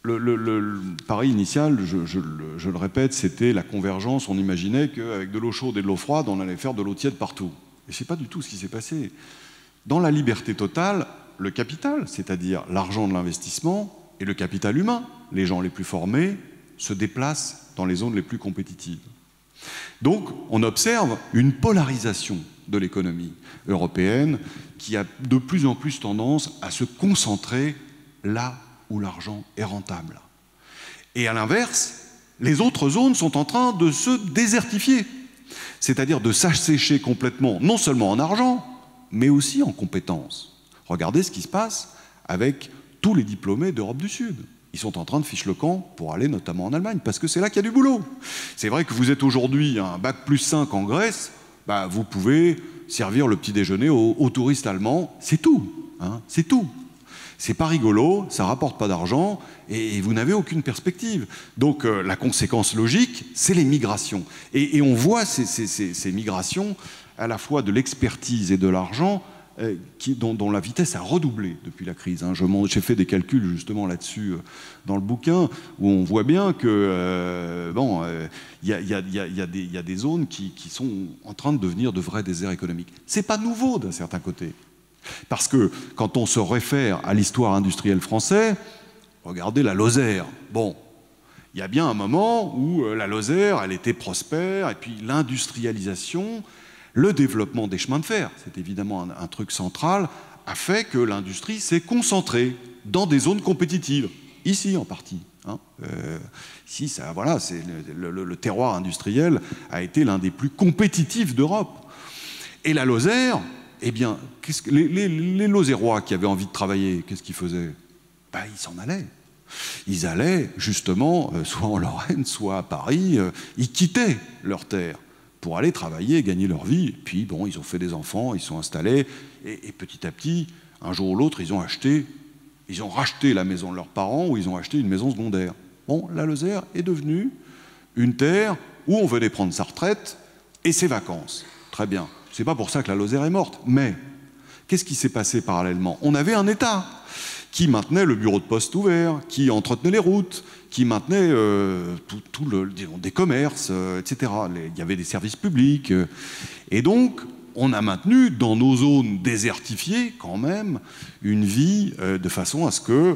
Le pari initial, je le répète, c'était la convergence. On imaginait qu'avec de l'eau chaude et de l'eau froide, on allait faire de l'eau tiède partout. Et ce n'est pas du tout ce qui s'est passé. Dans la liberté totale, le capital, c'est-à-dire l'argent de l'investissement, et le capital humain, les gens les plus formés, se déplacent dans les zones les plus compétitives. Donc, on observe une polarisation de l'économie européenne qui a de plus en plus tendance à se concentrer là où l'argent est rentable. Et à l'inverse, les autres zones sont en train de se désertifier, c'est-à-dire de s'assécher complètement, non seulement en argent, mais aussi en compétences. Regardez ce qui se passe avec tous les diplômés d'Europe du Sud. Ils sont en train de ficher le camp pour aller notamment en Allemagne, parce que c'est là qu'il y a du boulot. C'est vrai que vous êtes aujourd'hui un bac plus 5 en Grèce, bah, vous pouvez servir le petit déjeuner aux touristes allemands, c'est tout, hein, c'est tout. C'est pas rigolo, ça rapporte pas d'argent et vous n'avez aucune perspective. Donc la conséquence logique, c'est les migrations. Et on voit ces migrations, à la fois de l'expertise et de l'argent, dont la vitesse a redoublé depuis la crise. Hein. J'ai fait des calculs justement là-dessus dans le bouquin, où on voit bien que y a des zones qui sont en train de devenir de vrais déserts économiques. C'est pas nouveau d'un certain côté. Parce que quand on se réfère à l'histoire industrielle française, regardez la Lozère. Bon, il y a bien un moment où la Lozère, elle était prospère, et puis l'industrialisation, le développement des chemins de fer, c'est évidemment un truc central, a fait que l'industrie s'est concentrée dans des zones compétitives, ici en partie. Hein. Ici, ça, voilà, le terroir industriel a été l'un des plus compétitifs d'Europe. Et la Lozère, eh bien, les Lozérois qui avaient envie de travailler, qu'est-ce qu'ils faisaient? Ben, ils s'en allaient. Ils allaient justement, soit en Lorraine, soit à Paris, ils quittaient leur terre pour aller travailler, gagner leur vie. Et puis, bon, ils ont fait des enfants, ils sont installés, et petit à petit, un jour ou l'autre, ils ont racheté la maison de leurs parents, ou ils ont acheté une maison secondaire. Bon, la Lozère est devenue une terre où on venait prendre sa retraite et ses vacances. Très bien. C'est pas pour ça que la Lozère est morte. Mais qu'est-ce qui s'est passé parallèlement? On avait un État qui maintenait le bureau de poste ouvert, qui entretenait les routes, qui maintenait des commerces, etc. Il y avait des services publics. Et donc, on a maintenu dans nos zones désertifiées, quand même, une vie de façon à ce qu'il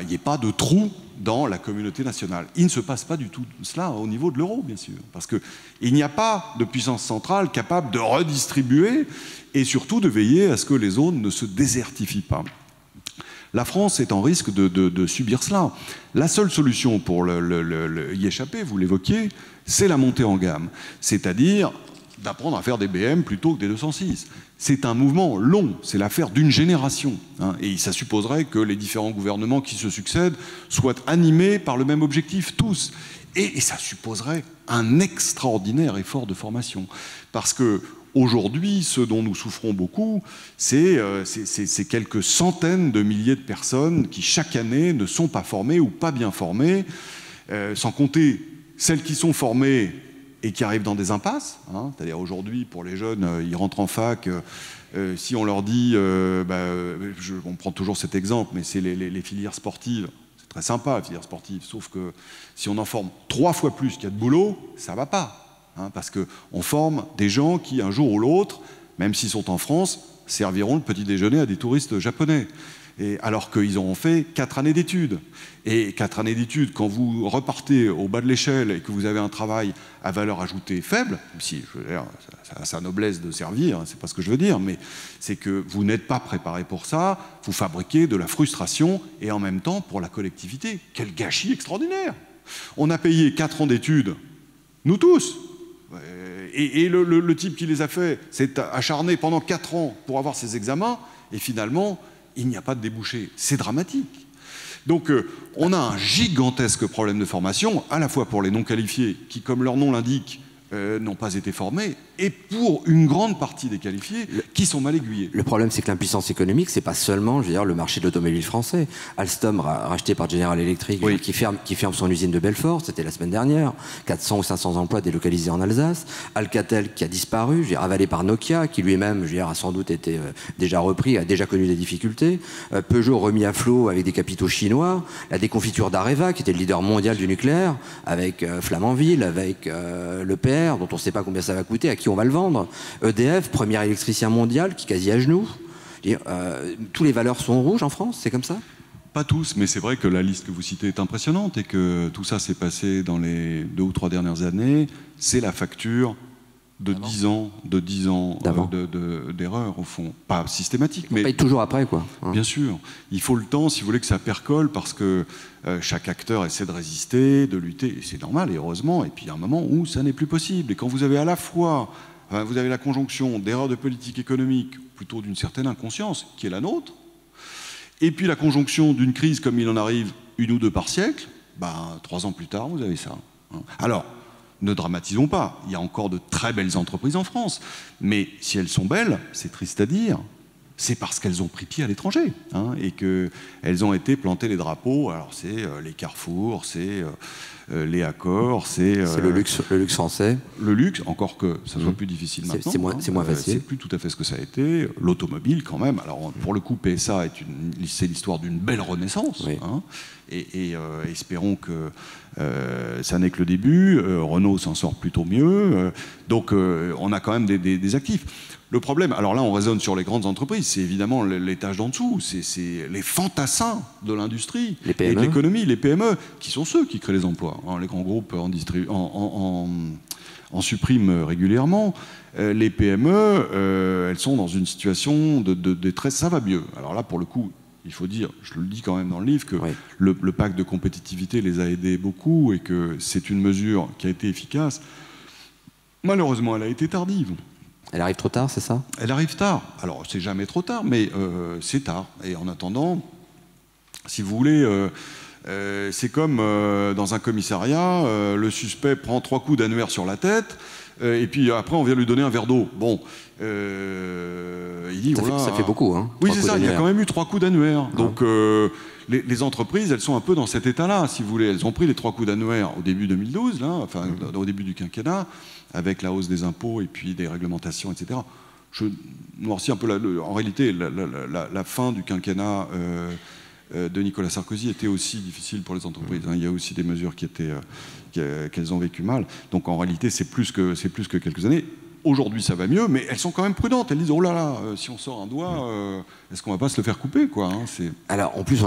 n'y ait pas de trou dans la communauté nationale. Il ne se passe pas du tout cela au niveau de l'euro, bien sûr, parce qu'il n'y a pas de puissance centrale capable de redistribuer et surtout de veiller à ce que les zones ne se désertifient pas. La France est en risque de subir cela. La seule solution pour y échapper, vous l'évoquiez, c'est la montée en gamme, c'est-à-dire d'apprendre à faire des BM plutôt que des 206. C'est un mouvement long, c'est l'affaire d'une génération. Hein, et ça supposerait que les différents gouvernements qui se succèdent soient animés par le même objectif, tous. Et ça supposerait un extraordinaire effort de formation. Parce que aujourd'hui, ce dont nous souffrons beaucoup, c'est quelques centaines de milliers de personnes qui, chaque année, ne sont pas formées ou pas bien formées, sans compter celles qui sont formées et qui arrivent dans des impasses. Hein. C'est-à-dire aujourd'hui, pour les jeunes, ils rentrent en fac, si on leur dit, on prend toujours cet exemple, mais c'est les filières sportives. C'est très sympa, la filière sportive, sauf que si on en forme 3 fois plus qu'il y a de boulot, ça ne va pas. Hein, parce qu'on forme des gens qui, un jour ou l'autre, même s'ils sont en France, serviront le petit déjeuner à des touristes japonais. Alors qu'ils auront fait 4 années d'études. Et 4 années d'études, quand vous repartez au bas de l'échelle et que vous avez un travail à valeur ajoutée faible, même si, je veux dire, ça a sa noblesse de servir, hein, c'est pas ce que je veux dire, mais c'est que vous n'êtes pas préparé pour ça, vous fabriquez de la frustration, et en même temps, pour la collectivité, quel gâchis extraordinaire! On a payé 4 ans d'études, nous tous, et le type qui les a fait s'est acharné pendant 4 ans pour avoir ses examens, et finalement, il n'y a pas de débouché. C'est dramatique. Donc, on a un gigantesque problème de formation, à la fois pour les non-qualifiés, qui, comme leur nom l'indique, n'ont pas été formés, et pour une grande partie des qualifiés qui sont mal aiguillés. Le problème, c'est que l'impuissance économique, c'est pas seulement, je veux dire, le marché de l'automobile français. Alstom, racheté par General Electric, oui, qui ferme son usine de Belfort, c'était la semaine dernière, 400 ou 500 emplois délocalisés en Alsace. Alcatel, qui a disparu, je veux dire, avalé par Nokia, qui lui-même, je veux dire, a sans doute été déjà repris, a déjà connu des difficultés. Peugeot remis à flot avec des capitaux chinois. La déconfiture d'Areva, qui était le leader mondial du nucléaire, avec Flamanville, avec l'EPR, dont on ne sait pas combien ça va coûter, à qui on va le vendre. EDF, premier électricien mondial, qui est quasi à genoux. Tous les valeurs sont rouges en France, c'est comme ça? Pas tous, mais c'est vrai que la liste que vous citez est impressionnante et que tout ça s'est passé dans les 2 ou 3 dernières années. C'est la facture de 10 ans d'erreur, au fond. Pas systématique, mais... On paye toujours après, quoi. Hein. Bien sûr. Il faut le temps, si vous voulez, que ça percole, parce que chaque acteur essaie de résister, de lutter, et c'est normal, et heureusement, et puis il y a un moment où ça n'est plus possible. Et quand vous avez à la fois, vous avez la conjonction d'erreurs de politique économique, plutôt d'une certaine inconscience, qui est la nôtre, et puis la conjonction d'une crise comme il en arrive 1 ou 2 par siècle, 3 ans plus tard, vous avez ça. Alors, ne dramatisons pas, il y a encore de très belles entreprises en France, mais si elles sont belles, c'est triste à dire, c'est parce qu'elles ont pris pied à l'étranger, hein, et qu'elles ont été plantées les drapeaux. Alors c'est les Carrefour, c'est les Accor, c'est le luxe français. Le luxe, encore que ça soit plus difficile maintenant. C'est moins facile. C'est plus tout à fait ce que ça a été. L'automobile, quand même. Alors pour le coup, PSA c'est l'histoire d'une belle renaissance. Oui. Hein, et espérons que ça n'est que le début. Renault s'en sort plutôt mieux. Donc on a quand même des actifs. Le problème, alors là on raisonne sur les grandes entreprises, c'est évidemment l'étage d'en dessous, c'est les fantassins de l'industrie et de l'économie, les PME, qui sont ceux qui créent les emplois. Hein, les grands groupes en suppriment régulièrement. Les PME, elles sont dans une situation de détresse, ça va mieux. Alors là pour le coup, il faut dire, je le dis quand même dans le livre, que oui, le pacte de compétitivité les a aidés beaucoup et que c'est une mesure qui a été efficace. Malheureusement, elle a été tardive. Elle arrive trop tard, c'est ça? Elle arrive tard. Alors, c'est jamais trop tard, mais c'est tard. Et en attendant, si vous voulez, c'est comme dans un commissariat, le suspect prend 3 coups d'annuaire sur la tête, et puis après, on vient lui donner un verre d'eau. Bon, il dit... Ça fait beaucoup, hein? Oui, c'est ça, il y a quand même eu 3 coups d'annuaire. Donc, les entreprises, elles sont un peu dans cet état-là, si vous voulez. Elles ont pris les 3 coups d'annuaire au début 2012, là, enfin, au début du quinquennat, avec la hausse des impôts et puis des réglementations, etc. Je noircis un peu, en réalité, la fin du quinquennat de Nicolas Sarkozy était aussi difficile pour les entreprises. Hein. Il y a aussi des mesures qu'elles ont vécu mal. Donc en réalité, c'est plus que quelques années. Aujourd'hui, ça va mieux, mais elles sont quand même prudentes. Elles disent, oh là là, si on sort un doigt, est-ce qu'on va pas se le faire couper, quoi, hein, Alors, en plus,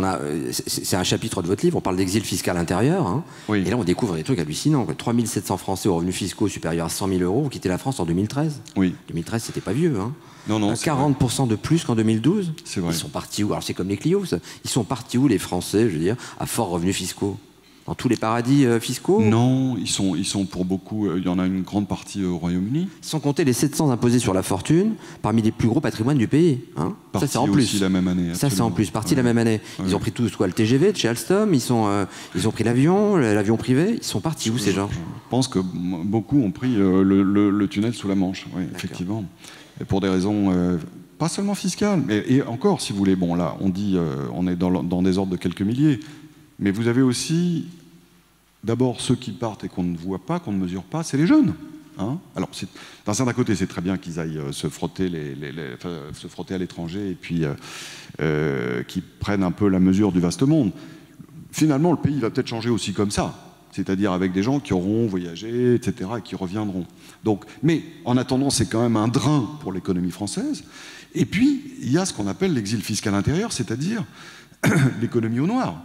c'est un chapitre de votre livre, on parle d'exil fiscal intérieur, hein, oui. Et là, on découvre des trucs hallucinants. 3 700 Français aux revenus fiscaux supérieurs à 100 000 € ont quitté la France en 2013. Oui. 2013, c'était pas vieux, hein. Non, 40% de plus qu'en 2012. C'est vrai. Ils sont partis où? Alors, c'est comme les Clio, ça. Ils sont partis où, les Français, je veux dire, à forts revenus fiscaux? Dans tous les paradis fiscaux? Non, ils sont pour beaucoup, il y en a une grande partie au Royaume-Uni. Sans compter les 700 imposés sur la fortune, parmi les plus gros patrimoines du pays. Hein, ça, c'est en plus. Aussi la même année. Ça, c'est en plus. Parti la même année. Ils ont pris tous quoi, le TGV de chez Alstom, ils ont pris l'avion privé. Ils sont partis où, ces gens? Je pense que beaucoup ont pris le tunnel sous la Manche, oui, effectivement. Et pour des raisons pas seulement fiscales, mais et encore, si vous voulez, bon là, on dit, on est dans des ordres de quelques milliers. Mais vous avez aussi, d'abord, ceux qui partent et qu'on ne voit pas, qu'on ne mesure pas, c'est les jeunes. Hein, alors, d'un certain côté, c'est très bien qu'ils aillent se frotter à l'étranger et puis qu'ils prennent un peu la mesure du vaste monde. Finalement, le pays va peut-être changer aussi comme ça, c'est-à-dire avec des gens qui auront voyagé, etc., et qui reviendront. Donc, mais en attendant, c'est quand même un drain pour l'économie française. Et puis, il y a ce qu'on appelle l'exil fiscal intérieur, c'est-à-dire l'économie au noir.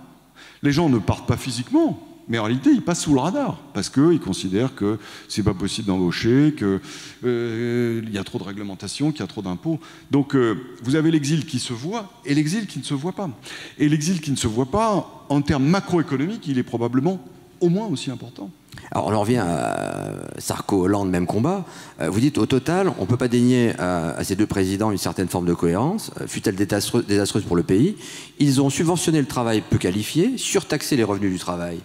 Les gens ne partent pas physiquement, mais en réalité, ils passent sous le radar, parce qu'ils considèrent que c'est pas possible d'embaucher, qu'il y a trop de réglementation, qu'il y a trop d'impôts. Donc, vous avez l'exil qui se voit et l'exil qui ne se voit pas. Et l'exil qui ne se voit pas, en termes macroéconomiques, il est probablement au moins aussi important. Alors, on en revient à Sarko-Hollande, même combat. Vous dites, au total, on ne peut pas dénier à ces deux présidents une certaine forme de cohérence, fut-elle désastreuse pour le pays. Ils ont subventionné le travail peu qualifié, surtaxé les revenus du travail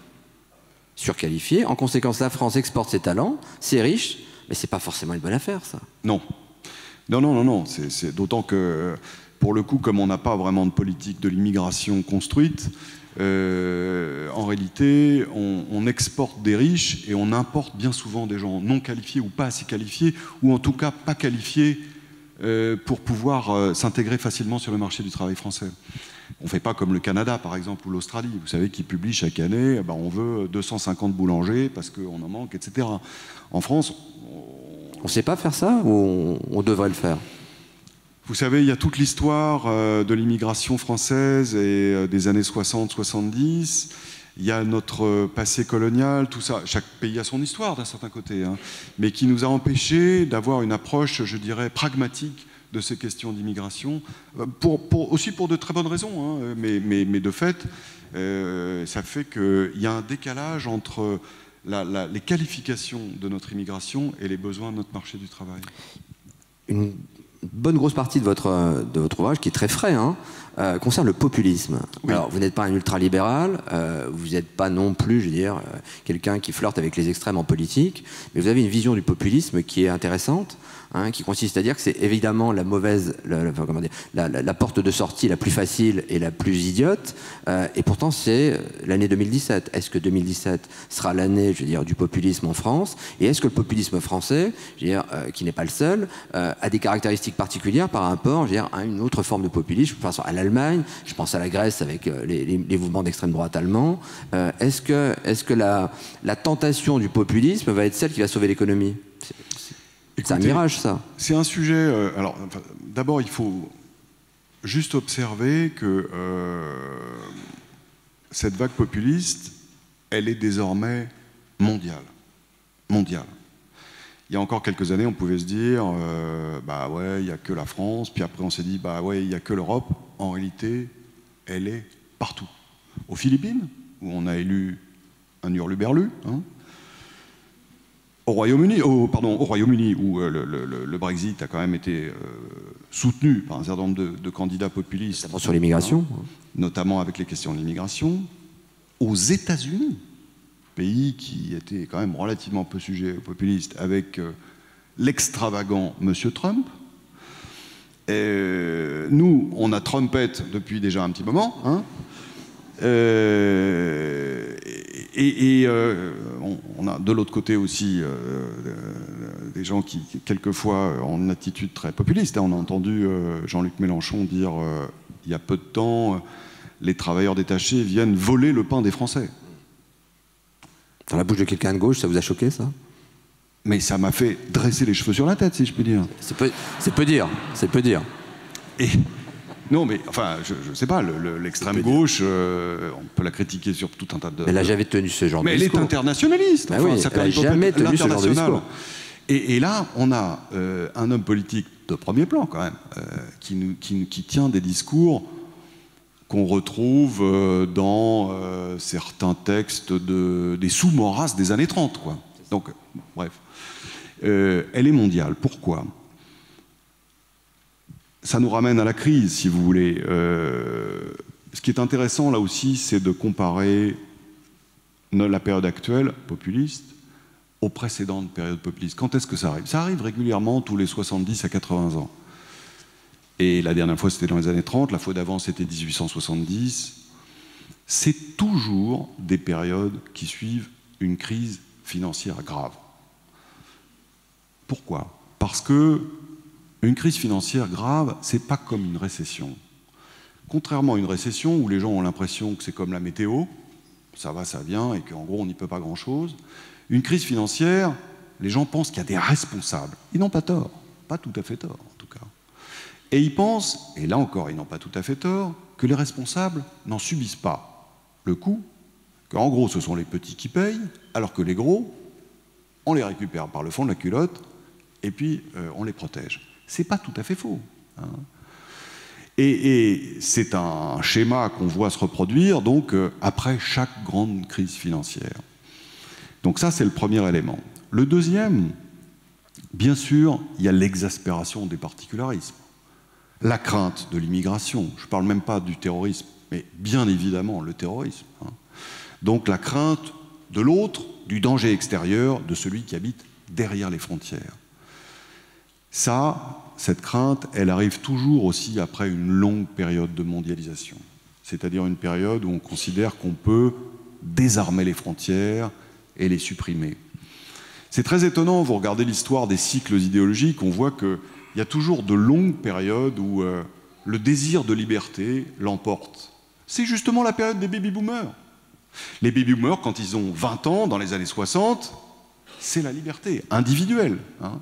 surqualifiés. En conséquence, la France exporte ses talents, c'est riche, mais ce n'est pas forcément une bonne affaire, ça. Non. Non. C'est d'autant que, pour le coup, comme on n'a pas vraiment de politique de l'immigration construite, en réalité, on exporte des riches et on importe bien souvent des gens non qualifiés ou pas assez qualifiés, ou en tout cas pas qualifiés pour pouvoir s'intégrer facilement sur le marché du travail français. On ne fait pas comme le Canada, par exemple, ou l'Australie, vous savez, qui publie chaque année, on veut 250 boulangers parce qu'on en manque, etc. En France... On ne sait pas faire ça ou on devrait le faire? Vous savez, il y a toute l'histoire de l'immigration française et des années 60-70. Il y a notre passé colonial, tout ça. Chaque pays a son histoire d'un certain côté, hein, mais qui nous a empêchés d'avoir une approche, je dirais, pragmatique de ces questions d'immigration, aussi pour de très bonnes raisons, hein, mais de fait, ça fait qu'il y a un décalage entre les qualifications de notre immigration et les besoins de notre marché du travail. Une bonne grosse partie de votre ouvrage, qui est très frais, hein, concerne le populisme. Oui. Alors, vous n'êtes pas un ultralibéral, vous n'êtes pas non plus, je veux dire, quelqu'un qui flirte avec les extrêmes en politique, mais vous avez une vision du populisme qui est intéressante, hein, qui consiste à dire que c'est évidemment la mauvaise, la porte de sortie la plus facile et la plus idiote, et pourtant c'est l'année 2017. Est-ce que 2017 sera l'année, je veux dire, du populisme en France? Et est-ce que le populisme français, je veux dire, qui n'est pas le seul, a des caractéristiques particulières par rapport, je veux dire, à une autre forme de populisme? Je pense à l'Allemagne, je pense à la Grèce avec les mouvements d'extrême droite allemands. Est-ce que la tentation du populisme va être celle qui va sauver l'économie? C'est un mirage, ça. C'est un sujet... alors, d'abord, il faut juste observer que cette vague populiste, elle est désormais mondiale. Mondiale. Il y a encore quelques années, on pouvait se dire, bah ouais, il n'y a que la France, puis après on s'est dit, bah ouais, il n'y a que l'Europe. En réalité, elle est partout. Aux Philippines, où on a élu un hurluberlu, hein, au Royaume-Uni, où le Brexit a quand même été soutenu par un certain nombre de candidats populistes. Notamment sur l'immigration. Hein, notamment avec les questions de l'immigration. Aux États-Unis, pays qui était quand même relativement peu sujet aux populistes, avec l'extravagant Monsieur Trump. Nous, on a Trumpette depuis déjà un petit moment, hein. On a de l'autre côté aussi des gens qui, quelquefois, ont une attitude très populiste. On a entendu Jean-Luc Mélenchon dire il y a peu de temps, les travailleurs détachés viennent voler le pain des Français. Dans la bouche de quelqu'un de gauche, ça vous a choqué, ça? Mais ça m'a fait dresser les cheveux sur la tête, si je puis dire. C'est peu dire, c'est peu dire. Et... Non, mais enfin, je sais pas, l'extrême gauche, on peut la critiquer sur tout un tas de... Mais elle n'a jamais tenu ce genre de discours. Mais elle est internationaliste. Bah oui, elle n'a jamais tenu ce genre de discours. Et là, on a un homme politique de premier plan, quand même, qui tient des discours qu'on retrouve dans certains textes des sous-Maurras des années 30, quoi. Donc, bref. Elle est mondiale. Pourquoi? Ça nous ramène à la crise, si vous voulez. Ce qui est intéressant, là aussi, c'est de comparer la période actuelle, populiste, aux précédentes périodes populistes. Quand est-ce que ça arrive? Ça arrive régulièrement tous les 70 à 80 ans. Et la dernière fois, c'était dans les années 30, la fois d'avant, c'était 1870. C'est toujours des périodes qui suivent une crise financière grave. Pourquoi? Parce que une crise financière grave, c'est pas comme une récession. Contrairement à une récession où les gens ont l'impression que c'est comme la météo, ça va, ça vient, et qu'en gros, on n'y peut pas grand-chose, une crise financière, les gens pensent qu'il y a des responsables. Ils n'ont pas tort, pas tout à fait tort, en tout cas. Et ils pensent, et là encore, ils n'ont pas tout à fait tort, que les responsables n'en subissent pas le coût, qu'en gros, ce sont les petits qui payent, alors que les gros, on les récupère par le fond de la culotte, et puis on les protège. C'est pas tout à fait faux, hein. Et c'est un schéma qu'on voit se reproduire donc après chaque grande crise financière. Donc ça, c'est le premier élément. Le deuxième, bien sûr, il y a l'exaspération des particularismes, la crainte de l'immigration. Je ne parle même pas du terrorisme, mais bien évidemment le terrorisme, hein. Donc la crainte de l'autre, du danger extérieur, de celui qui habite derrière les frontières. Ça, cette crainte, elle arrive toujours aussi après une longue période de mondialisation. C'est-à-dire une période où on considère qu'on peut désarmer les frontières et les supprimer. C'est très étonnant, vous regardez l'histoire des cycles idéologiques, on voit qu'il y a toujours de longues périodes où le désir de liberté l'emporte. C'est justement la période des baby-boomers. Les baby-boomers, quand ils ont 20 ans, dans les années 60, c'est la liberté individuelle, hein.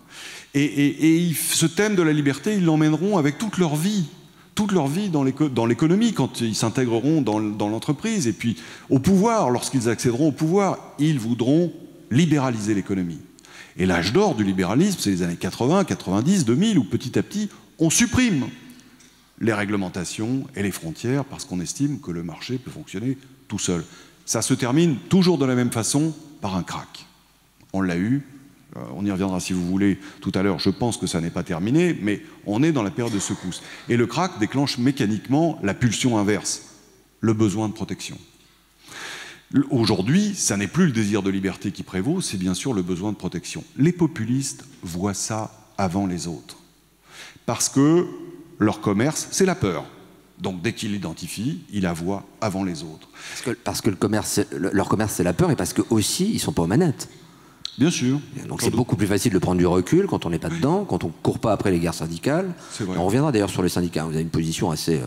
Et ce thème de la liberté, ils l'emmèneront avec toute leur vie dans l'économie, quand ils s'intégreront dans l'entreprise, et puis au pouvoir, lorsqu'ils accéderont au pouvoir, ils voudront libéraliser l'économie. Et l'âge d'or du libéralisme, c'est les années 80, 90, 2000, où petit à petit, on supprime les réglementations et les frontières parce qu'on estime que le marché peut fonctionner tout seul. Ça se termine toujours de la même façon, par un krach. On l'a eu, on y reviendra si vous voulez tout à l'heure, je pense que ça n'est pas terminé, mais on est dans la période de secousse. Et le krach déclenche mécaniquement la pulsion inverse, le besoin de protection. Aujourd'hui, ça n'est plus le désir de liberté qui prévaut, c'est bien sûr le besoin de protection. Les populistes voient ça avant les autres, parce que leur commerce, c'est la peur. Donc dès qu'ils l'identifient, ils la voient avant les autres. Parce que leur commerce, c'est la peur, et parce qu'eux aussi, ils ne sont pas aux manettes. Bien sûr. Donc c'est beaucoup plus facile de prendre du recul quand on n'est pas dedans, quand on ne court pas après les guerres syndicales. On reviendra d'ailleurs sur les syndicats. Vous avez une position assez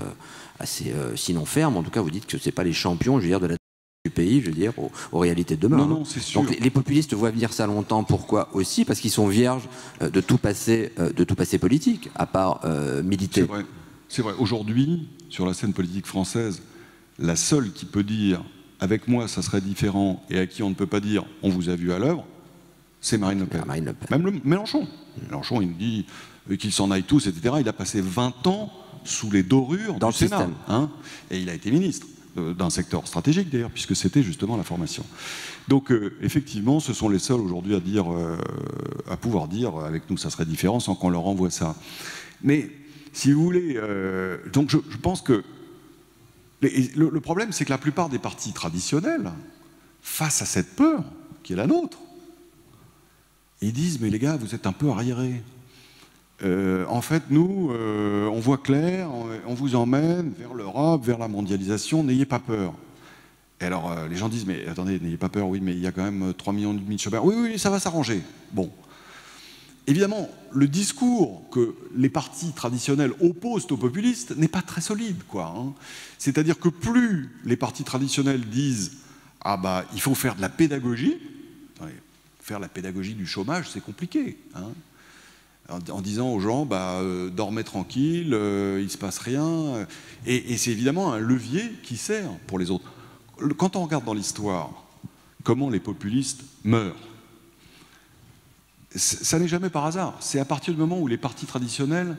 sinon ferme. En tout cas, vous dites que ce n'est pas les champions, je veux dire, de la du pays, je veux dire, aux réalités de demain. Non, non, c'est sûr. Donc les populistes voient venir ça longtemps. Pourquoi? Aussi parce qu'ils sont vierges de tout passé politique, à part militer. C'est vrai. Aujourd'hui, sur la scène politique française, la seule qui peut dire « avec moi, ça serait différent » et à qui on ne peut pas dire « on vous a vu à l'œuvre », c'est Marine Le Pen. Même Mélenchon. Mélenchon, il nous dit qu'ils s'en aillent tous, etc. Il a passé 20 ans sous les dorures du Sénat, hein, et il a été ministre d'un secteur stratégique d'ailleurs, puisque c'était justement la formation. Donc effectivement, ce sont les seuls aujourd'hui à pouvoir dire avec nous ça serait différent sans qu'on leur envoie ça. Mais si vous voulez, donc je pense que le problème, c'est que la plupart des partis traditionnels, face à cette peur qui est la nôtre, ils disent mais les gars, vous êtes un peu arriérés. En fait, nous, on voit clair, on vous emmène vers l'Europe, vers la mondialisation, n'ayez pas peur. Et alors, les gens disent, mais attendez, n'ayez pas peur, oui, mais il y a quand même 3,5 millions de chômeurs. Oui, oui, ça va s'arranger. Bon. Évidemment, le discours que les partis traditionnels opposent aux populistes n'est pas très solide, quoi, hein. C'est-à-dire que plus les partis traditionnels disent, ah bah, il faut faire de la pédagogie, faire la pédagogie du chômage, c'est compliqué, hein, en disant aux gens, bah, dormez tranquille, il ne se passe rien. Et c'est évidemment un levier qui sert pour les autres. Quand on regarde dans l'histoire comment les populistes meurent, ça n'est jamais par hasard. C'est à partir du moment où les partis traditionnels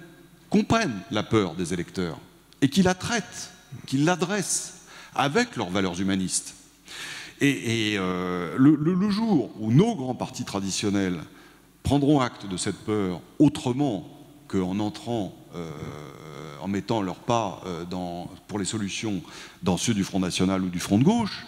comprennent la peur des électeurs et qui la traitent qui l'adressent avec leurs valeurs humanistes. Et le jour où nos grands partis traditionnels prendront acte de cette peur autrement qu'en entrant, en mettant leur pas pour les solutions dans ceux du Front National ou du Front de Gauche,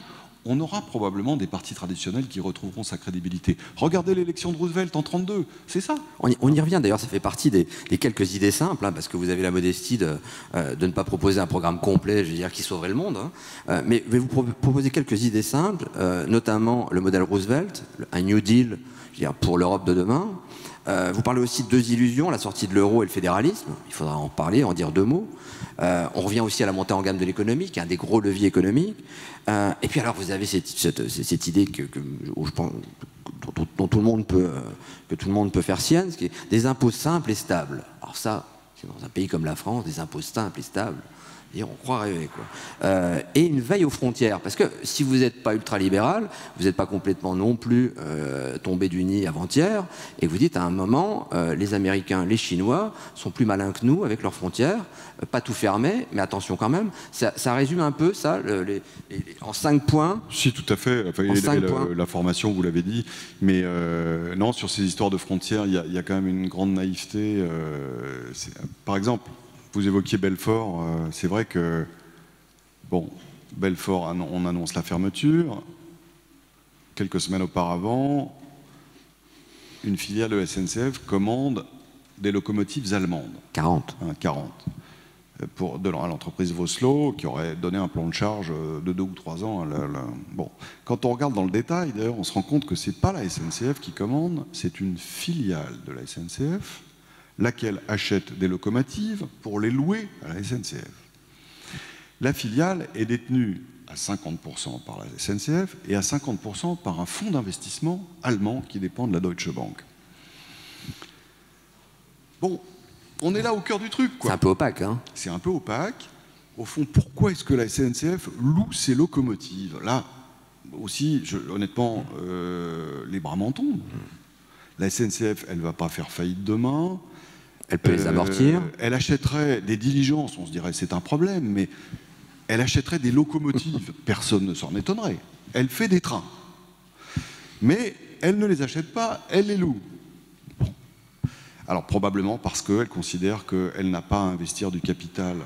on aura probablement des partis traditionnels qui retrouveront sa crédibilité. Regardez l'élection de Roosevelt en 1932, c'est ça. On y revient d'ailleurs, ça fait partie des quelques idées simples, hein, parce que vous avez la modestie de ne pas proposer un programme complet, je veux dire, qui sauverait le monde, hein. Mais je vais vous proposer quelques idées simples, notamment le modèle Roosevelt, un New Deal, je veux dire, pour l'Europe de demain. Vous parlez aussi de deux illusions, la sortie de l'euro et le fédéralisme. Il faudra en parler, en dire deux mots. On revient aussi à la montée en gamme de l'économie, qui est un des gros leviers économiques. Et puis alors, vous avez cette idée où je pense, dont tout le monde peut faire sienne, ce qui est des impôts simples et stables. Alors ça, c'est dans un pays comme la France, des impôts simples et stables. Et on croit rêver, quoi. Et une veille aux frontières, parce que si vous n'êtes pas ultralibéral, vous n'êtes pas complètement non plus tombé du nid avant-hier, et vous dites à un moment, les Américains, les Chinois sont plus malins que nous avec leurs frontières, pas tout fermé, mais attention quand même. Ça résume un peu ça, en 5 points. Si, tout à fait. Enfin, la formation, vous l'avez dit, mais non, sur ces histoires de frontières, il y a quand même une grande naïveté. Par exemple, vous évoquiez Belfort, c'est vrai que, bon, Belfort, on annonce la fermeture. Quelques semaines auparavant, une filiale de SNCF commande des locomotives allemandes. 40. 40. À l'entreprise Vossloh, qui aurait donné un plan de charge de 2 ou 3 ans. Bon. Quand on regarde dans le détail, d'ailleurs, on se rend compte que ce n'est pas la SNCF qui commande, c'est une filiale de la SNCF, laquelle achète des locomotives pour les louer à la SNCF. La filiale est détenue à 50% par la SNCF et à 50% par un fonds d'investissement allemand qui dépend de la Deutsche Bank. Bon, on est là au cœur du truc, quoi. C'est un peu opaque, hein. C'est un peu opaque. Au fond, pourquoi est-ce que la SNCF loue ses locomotives? Là, aussi, honnêtement, les bras m'en tombent. La SNCF, elle ne va pas faire faillite demain. Elle peut les amortir. Elle achèterait des diligences, on se dirait c'est un problème, mais elle achèterait des locomotives, personne ne s'en étonnerait. Elle fait des trains. Mais elle ne les achète pas, elle les loue. Bon. Alors probablement parce qu'elle considère qu'elle n'a pas à investir du capital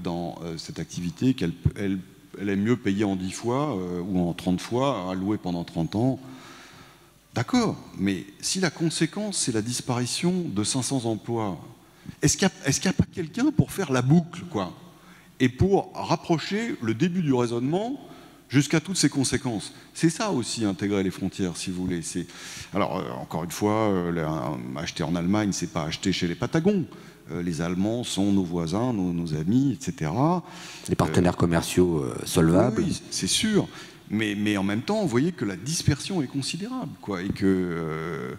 dans cette activité, qu'elle est mieux payée en 10 fois ou en 30 fois, à louer pendant 30 ans. D'accord, mais si la conséquence, c'est la disparition de 500 emplois, est-ce qu'il n'y a pas quelqu'un pour faire la boucle, quoi, et pour rapprocher le début du raisonnement jusqu'à toutes ces conséquences? C'est ça aussi, intégrer les frontières, si vous voulez. Alors, encore une fois, acheter en Allemagne, c'est pas acheter chez les Patagons. Les Allemands sont nos voisins, nos amis, etc. Les partenaires commerciaux solvables. Oui, c'est sûr. Mais en même temps, vous voyez que la dispersion est considérable, quoi, et que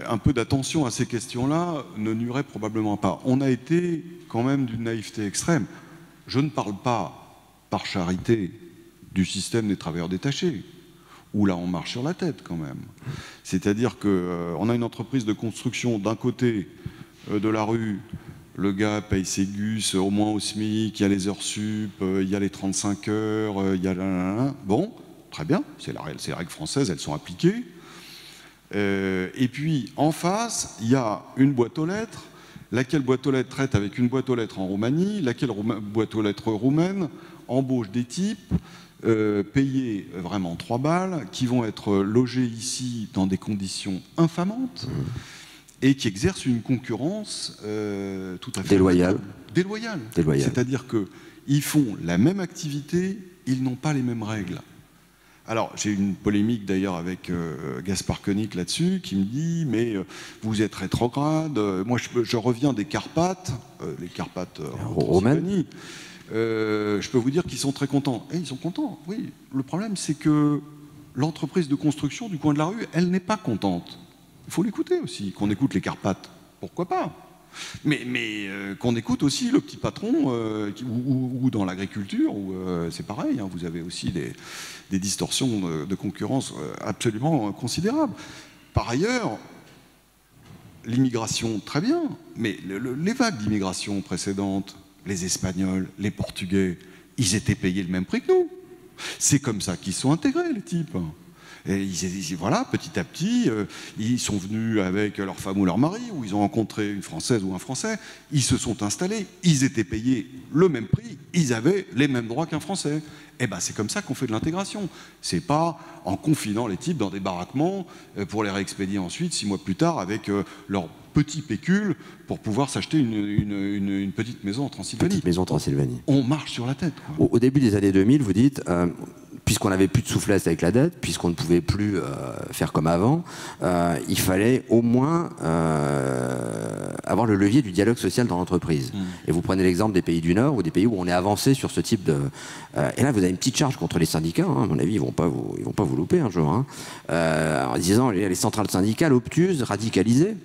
un peu d'attention à ces questions-là ne nuirait probablement pas. On a été quand même d'une naïveté extrême. Je ne parle pas, par charité, du système des travailleurs détachés, où là on marche sur la tête quand même. C'est-à-dire qu'on a une entreprise de construction d'un côté de la rue. Le gars paye ses gus au moins au SMIC, il y a les heures sup, il y a les 35 heures, il y a... Bon, très bien, c'est les règles françaises, elles sont appliquées. Et puis, en face, il y a une boîte aux lettres, laquelle boîte aux lettres traite avec une boîte aux lettres en Roumanie, laquelle boîte aux lettres roumaine embauche des types payés vraiment 3 balles, qui vont être logés ici dans des conditions infamantes, et qui exercent une concurrence tout à fait déloyale. C'est-à-dire qu'ils font la même activité, ils n'ont pas les mêmes règles. Alors, j'ai eu une polémique d'ailleurs avec Gaspard Koenig là-dessus, qui me dit « Mais vous êtes rétrograde, moi je reviens des Carpates, les Carpates romaines. Je peux vous dire qu'ils sont très contents. » Et ils sont contents, oui. Le problème, c'est que l'entreprise de construction du coin de la rue, elle n'est pas contente. Il faut l'écouter aussi, qu'on écoute les Carpates, pourquoi pas, mais qu'on écoute aussi le petit patron, ou dans l'agriculture, où c'est pareil, hein, vous avez aussi des distorsions de concurrence absolument considérables. Par ailleurs, l'immigration, très bien, mais les vagues d'immigration précédentes, les Espagnols, les Portugais, ils étaient payés le même prix que nous. C'est comme ça qu'ils sont intégrés, les types. Et voilà, petit à petit, ils sont venus avec leur femme ou leur mari, ou ils ont rencontré une Française ou un Français, ils se sont installés, ils étaient payés le même prix, ils avaient les mêmes droits qu'un Français. Et ben c'est comme ça qu'on fait de l'intégration. C'est pas en confinant les types dans des baraquements pour les réexpédier ensuite, 6 mois plus tard, avec leur petit pécule pour pouvoir s'acheter une petite maison en Transylvanie. Petite maison en Transylvanie. On marche sur la tête, quoi. Au début des années 2000, vous dites, puisqu'on n'avait plus de souplesse avec la dette, puisqu'on ne pouvait plus faire comme avant, il fallait au moins avoir le levier du dialogue social dans l'entreprise. Et vous prenez l'exemple des pays du Nord ou des pays où on est avancé sur ce type de... et là, vous avez une petite charge contre les syndicats, hein, à mon avis, ils vont pas vous louper un jour, hein, en disant les centrales syndicales obtuses, radicalisées,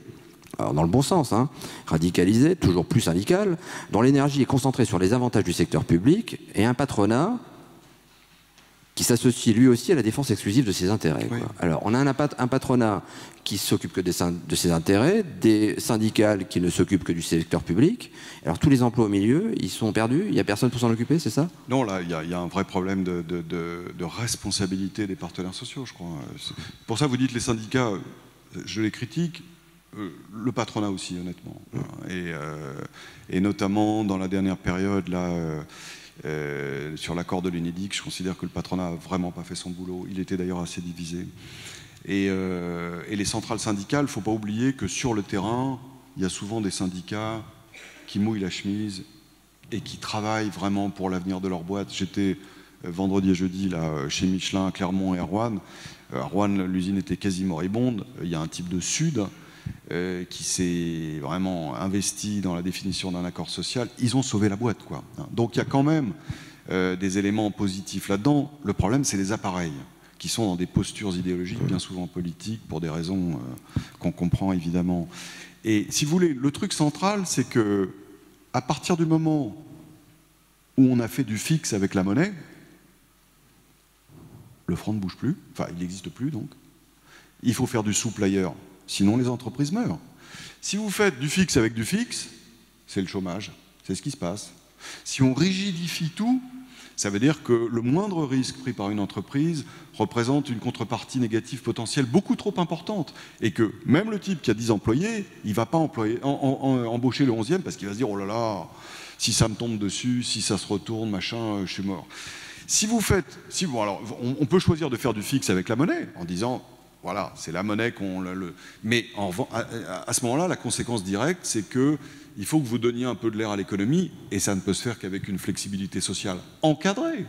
alors dans le bon sens, hein, radicalisées, toujours plus syndicales, dont l'énergie est concentrée sur les avantages du secteur public, et un patronat qui s'associe lui aussi à la défense exclusive de ses intérêts. Oui. Quoi. Alors, on a un patronat qui s'occupe que de ses intérêts, des syndicales qui ne s'occupent que du secteur public. Alors, tous les emplois au milieu, ils sont perdus, il n'y a personne pour s'en occuper, c'est ça? Non, là, il y a un vrai problème de responsabilité des partenaires sociaux, je crois. Pour ça, vous dites les syndicats, je les critique, le patronat aussi, honnêtement. Et notamment, dans la dernière période, là... sur l'accord de l'UNEDIC, je considère que le patronat n'a vraiment pas fait son boulot. Il était d'ailleurs assez divisé. Et les centrales syndicales, il ne faut pas oublier que sur le terrain, il y a souvent des syndicats qui mouillent la chemise et qui travaillent vraiment pour l'avenir de leur boîte. J'étais vendredi et jeudi là, chez Michelin, à Clermont et à Roanne. À Roanne, l'usine était quasi moribonde. Il y a un type de Sud qui s'est vraiment investi dans la définition d'un accord social. Ils ont sauvé la boîte, quoi. Donc il y a quand même des éléments positifs là-dedans. Le problème, c'est les appareils qui sont dans des postures idéologiques, bien souvent politiques, pour des raisons qu'on comprend évidemment. Et si vous voulez, le truc central, c'est que à partir du moment où on a fait du fixe avec la monnaie, le franc ne bouge plus, enfin il n'existe plus donc. Il faut faire du souple ailleurs, sinon les entreprises meurent. Si vous faites du fixe avec du fixe, c'est le chômage, c'est ce qui se passe. Si on rigidifie tout, ça veut dire que le moindre risque pris par une entreprise représente une contrepartie négative potentielle beaucoup trop importante. Et que même le type qui a 10 employés, il ne va pas embaucher le 11e parce qu'il va se dire « Oh là là, si ça me tombe dessus, si ça se retourne, machin, je suis mort ». Si vous faites... bon, alors, on peut choisir de faire du fixe avec la monnaie en disant « Voilà, c'est la monnaie qu'on... » Mais à ce moment-là, la conséquence directe, c'est que il faut que vous donniez un peu de l'air à l'économie, et ça ne peut se faire qu'avec une flexibilité sociale encadrée,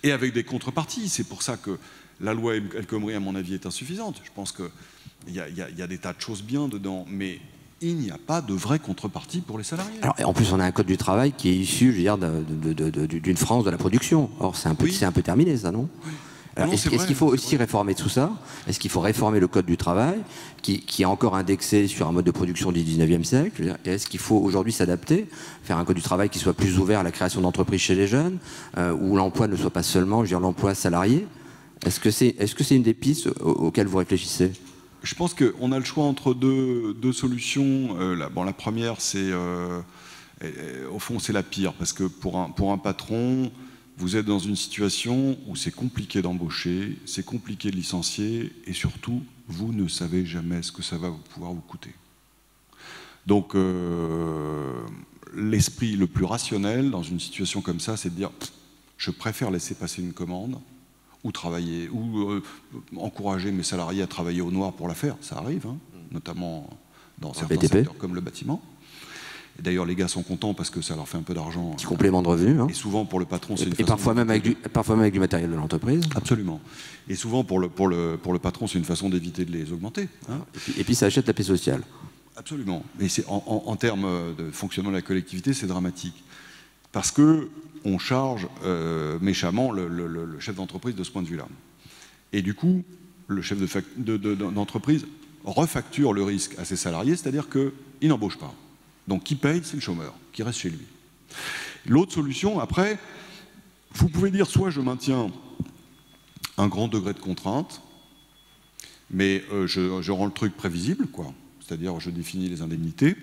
et avec des contreparties. C'est pour ça que la loi El Khomri, à mon avis, est insuffisante. Je pense qu'il y a des tas de choses bien dedans, mais il n'y a pas de vraie contrepartie pour les salariés. Alors, en plus, on a un code du travail qui est issu, je veux dire, d'une France de la production. Or, c'est un peu terminé, ça, non? Oui. Est-ce qu'il faut aussi réformer tout ça? Est-ce qu'il faut réformer le code du travail, qui est encore indexé sur un mode de production du 19e siècle? Est-ce qu'il faut aujourd'hui s'adapter, faire un code du travail qui soit plus ouvert à la création d'entreprises chez les jeunes, où l'emploi ne soit pas seulement, je veux dire, l'emploi salarié? Est-ce que c'est une des pistes auxquelles vous réfléchissez? Je pense qu'on a le choix entre deux solutions. La première, c'est au fond, c'est la pire, parce que pour un patron, vous êtes dans une situation où c'est compliqué d'embaucher, c'est compliqué de licencier, et surtout, vous ne savez jamais ce que ça va pouvoir vous coûter. Donc, l'esprit le plus rationnel dans une situation comme ça, c'est de dire « je préfère laisser passer une commande » ou travailler, ou encourager mes salariés à travailler au noir pour la faire, ça arrive, hein, notamment dans certains secteurs comme le bâtiment. D'ailleurs, les gars sont contents parce que ça leur fait un peu d'argent. Petit complément de revenu. Hein. Et souvent, pour le patron, c'est une façon... Et parfois même avec du matériel de l'entreprise. Absolument. Et souvent, pour le patron, c'est une façon d'éviter de les augmenter. Hein. Et puis, ça achète la paix sociale. Absolument. Et en termes de fonctionnement de la collectivité, c'est dramatique. Parce qu'on charge méchamment le chef d'entreprise de ce point de vue-là. Et du coup, le chef d'entreprise refacture le risque à ses salariés, c'est-à-dire qu'il n'embauche pas. Donc, qui paye, c'est le chômeur, qui reste chez lui. L'autre solution, après, vous pouvez dire, soit je maintiens un grand degré de contrainte, mais je rends le truc prévisible, quoi. C'est-à-dire, je définis les indemnités,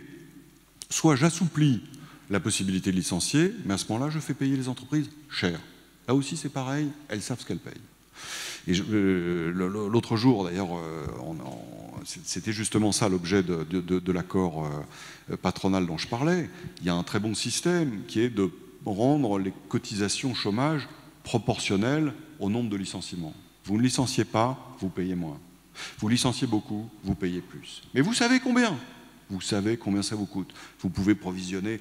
soit j'assouplis la possibilité de licencier, mais à ce moment-là, je fais payer les entreprises cher. Là aussi, c'est pareil, elles savent ce qu'elles payent. Et l'autre jour, d'ailleurs, c'était justement ça l'objet de l'accord patronal dont je parlais. Il y a un très bon système qui est de rendre les cotisations chômage proportionnelles au nombre de licenciements. Vous ne licenciez pas, vous payez moins. Vous licenciez beaucoup, vous payez plus. Mais vous savez combien? Vous savez combien ça vous coûte. Vous pouvez provisionner.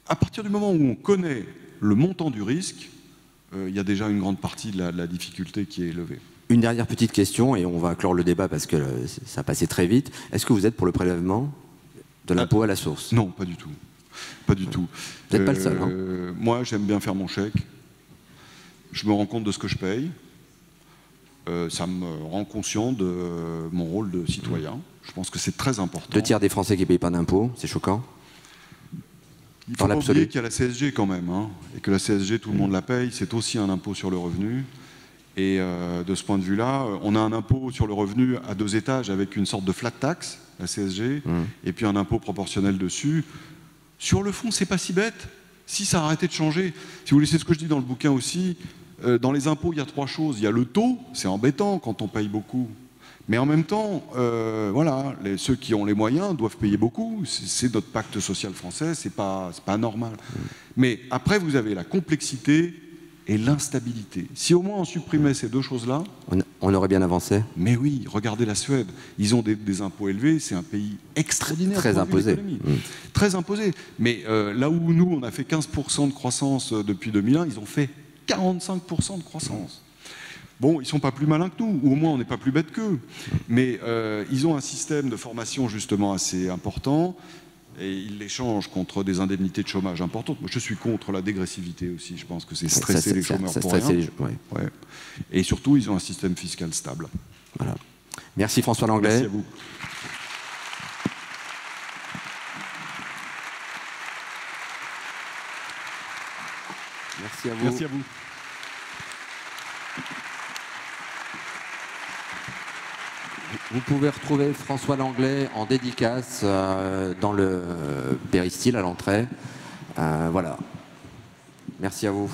À partir du moment où on connaît le montant du risque, il y a déjà une grande partie de la difficulté qui est levée. Une dernière petite question, et on va clore le débat parce que ça a passé très vite. Est-ce que vous êtes pour le prélèvement de l'impôt à la source? Non, pas du tout. Pas du tout. Vous n'êtes pas le seul. Hein. Moi, j'aime bien faire mon chèque. Je me rends compte de ce que je paye. Ça me rend conscient de mon rôle de citoyen. Je pense que c'est très important. 2 tiers des Français qui ne payent pas d'impôts, c'est choquant. Il faut pas oublier qu'il y a la CSG quand même, hein, et que la CSG, tout le monde la paye, c'est aussi un impôt sur le revenu. Et de ce point de vue-là, on a un impôt sur le revenu à 2 étages avec une sorte de flat tax, la CSG, et puis un impôt proportionnel dessus. Sur le fond, c'est pas si bête, si ça arrêtait de changer. Si vous voulez, c'est ce que je dis dans le bouquin aussi, dans les impôts, il y a 3 choses. Il y a le taux, c'est embêtant quand on paye beaucoup. Mais en même temps, voilà, ceux qui ont les moyens doivent payer beaucoup. C'est notre pacte social français, c'est pas anormal. Mais après, vous avez la complexité et l'instabilité. Si au moins on supprimait ces 2 choses-là... On aurait bien avancé. Mais oui, regardez la Suède. Ils ont des impôts élevés, c'est un pays extraordinaire. Très imposé. Très imposé. Mais là où nous, on a fait 15% de croissance depuis 2001, ils ont fait 45% de croissance. Bon, ils ne sont pas plus malins que nous, ou au moins on n'est pas plus bêtes qu'eux. Mais ils ont un système de formation justement assez important, et ils l'échangent contre des indemnités de chômage importantes. Moi, je suis contre la dégressivité aussi. Je pense que c'est stresser les chômeurs pour rien. Ouais. Et surtout, ils ont un système fiscal stable. Voilà. Merci François Langlais. Merci à vous. Merci à vous. Merci à vous. Vous pouvez retrouver François Langlais en dédicace dans le péristyle à l'entrée. Voilà. Merci à vous.